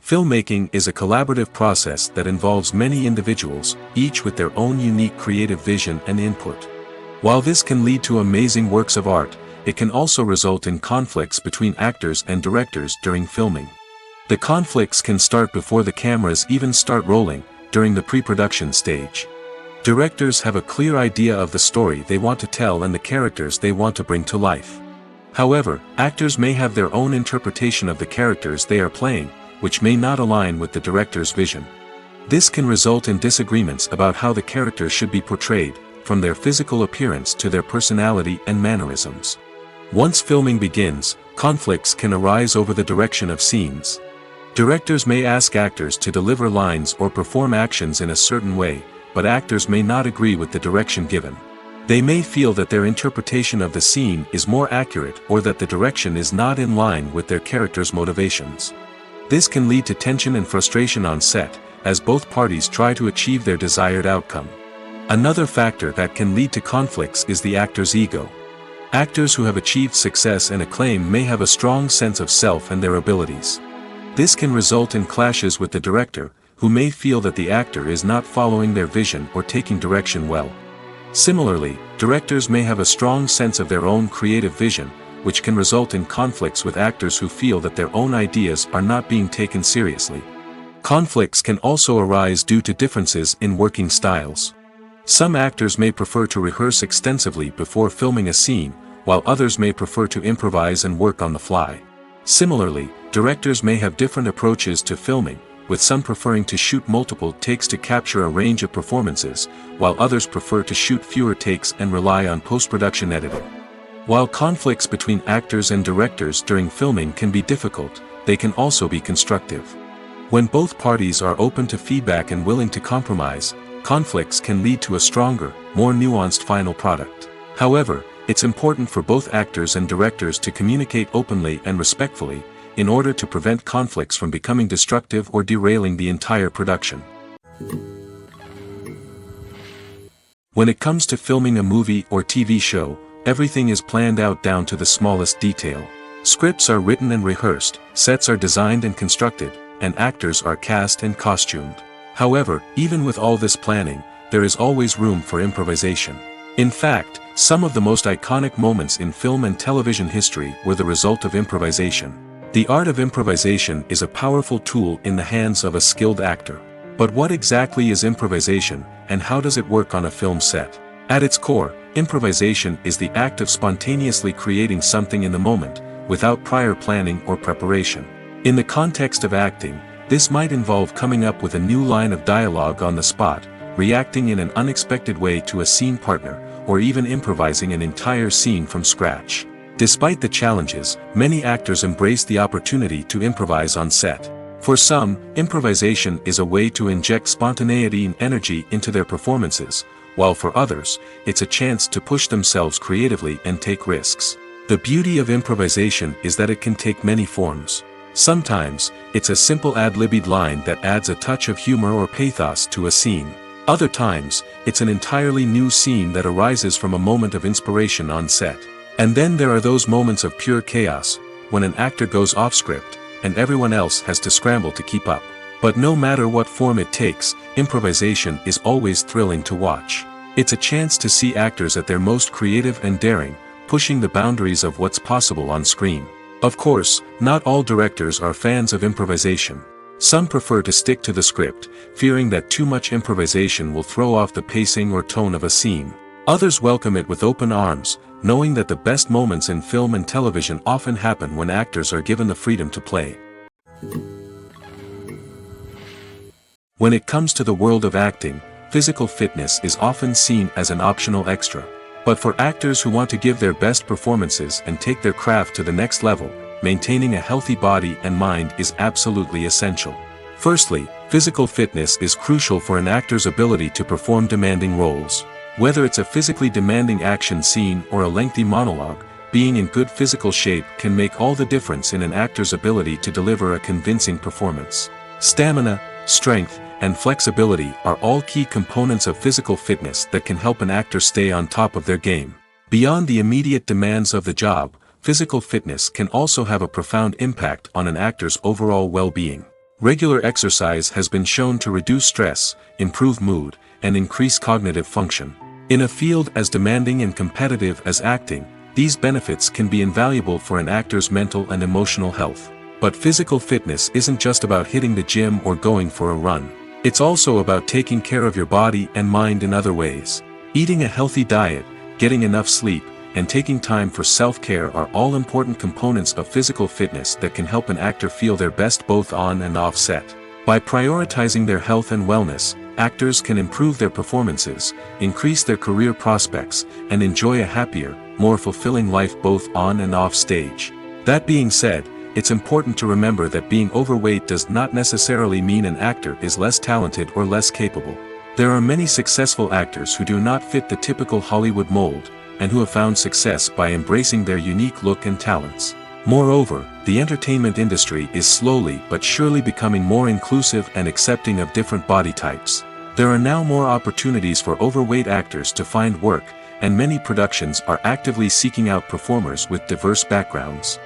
Filmmaking is a collaborative process that involves many individuals, each with their own unique creative vision and input. While this can lead to amazing works of art, it can also result in conflicts between actors and directors during filming. The conflicts can start before the cameras even start rolling, during the pre-production stage. Directors have a clear idea of the story they want to tell and the characters they want to bring to life. However, actors may have their own interpretation of the characters they are playing, which may not align with the director's vision. This can result in disagreements about how the characters should be portrayed, from their physical appearance to their personality and mannerisms. Once filming begins, conflicts can arise over the direction of scenes. Directors may ask actors to deliver lines or perform actions in a certain way, but actors may not agree with the direction given. They may feel that their interpretation of the scene is more accurate or that the direction is not in line with their character's motivations. This can lead to tension and frustration on set, as both parties try to achieve their desired outcome. Another factor that can lead to conflicts is the actor's ego. Actors who have achieved success and acclaim may have a strong sense of self and their abilities. This can result in clashes with the director, who may feel that the actor is not following their vision or taking direction well. Similarly, directors may have a strong sense of their own creative vision, which can result in conflicts with actors who feel that their own ideas are not being taken seriously. Conflicts can also arise due to differences in working styles. Some actors may prefer to rehearse extensively before filming a scene, while others may prefer to improvise and work on the fly. Similarly, directors may have different approaches to filming, with some preferring to shoot multiple takes to capture a range of performances, while others prefer to shoot fewer takes and rely on post-production editing. While conflicts between actors and directors during filming can be difficult, they can also be constructive. When both parties are open to feedback and willing to compromise, conflicts can lead to a stronger, more nuanced final product. However, it's important for both actors and directors to communicate openly and respectfully, in order to prevent conflicts from becoming destructive or derailing the entire production. When it comes to filming a movie or TV show, everything is planned out down to the smallest detail. Scripts are written and rehearsed, sets are designed and constructed, and actors are cast and costumed. However, even with all this planning, there is always room for improvisation. In fact, some of the most iconic moments in film and television history were the result of improvisation. The art of improvisation is a powerful tool in the hands of a skilled actor. But what exactly is improvisation, and how does it work on a film set? At its core, improvisation is the act of spontaneously creating something in the moment, without prior planning or preparation. In the context of acting, this might involve coming up with a new line of dialogue on the spot, reacting in an unexpected way to a scene partner, or even improvising an entire scene from scratch. Despite the challenges, many actors embrace the opportunity to improvise on set. For some, improvisation is a way to inject spontaneity and energy into their performances, while for others, it's a chance to push themselves creatively and take risks. The beauty of improvisation is that it can take many forms. Sometimes, it's a simple ad-libbed line that adds a touch of humor or pathos to a scene. Other times, it's an entirely new scene that arises from a moment of inspiration on set. And then there are those moments of pure chaos, when an actor goes off script, and everyone else has to scramble to keep up. But no matter what form it takes, improvisation is always thrilling to watch. It's a chance to see actors at their most creative and daring, pushing the boundaries of what's possible on screen. Of course, not all directors are fans of improvisation. Some prefer to stick to the script, fearing that too much improvisation will throw off the pacing or tone of a scene. Others welcome it with open arms, knowing that the best moments in film and television often happen when actors are given the freedom to play. When it comes to the world of acting, physical fitness is often seen as an optional extra. But for actors who want to give their best performances and take their craft to the next level, maintaining a healthy body and mind is absolutely essential. Firstly, physical fitness is crucial for an actor's ability to perform demanding roles. Whether it's a physically demanding action scene or a lengthy monologue, being in good physical shape can make all the difference in an actor's ability to deliver a convincing performance. Stamina, strength, and flexibility are all key components of physical fitness that can help an actor stay on top of their game. Beyond the immediate demands of the job, physical fitness can also have a profound impact on an actor's overall well-being. Regular exercise has been shown to reduce stress, improve mood, and increase cognitive function. In a field as demanding and competitive as acting, these benefits can be invaluable for an actor's mental and emotional health. But physical fitness isn't just about hitting the gym or going for a run. It's also about taking care of your body and mind in other ways. Eating a healthy diet, getting enough sleep, and taking time for self-care are all important components of physical fitness that can help an actor feel their best both on and off set. By prioritizing their health and wellness, actors can improve their performances, increase their career prospects, and enjoy a happier, more fulfilling life both on and off stage. That being said, it's important to remember that being overweight does not necessarily mean an actor is less talented or less capable. There are many successful actors who do not fit the typical Hollywood mold, and who have found success by embracing their unique look and talents. Moreover, the entertainment industry is slowly but surely becoming more inclusive and accepting of different body types. There are now more opportunities for overweight actors to find work, and many productions are actively seeking out performers with diverse backgrounds.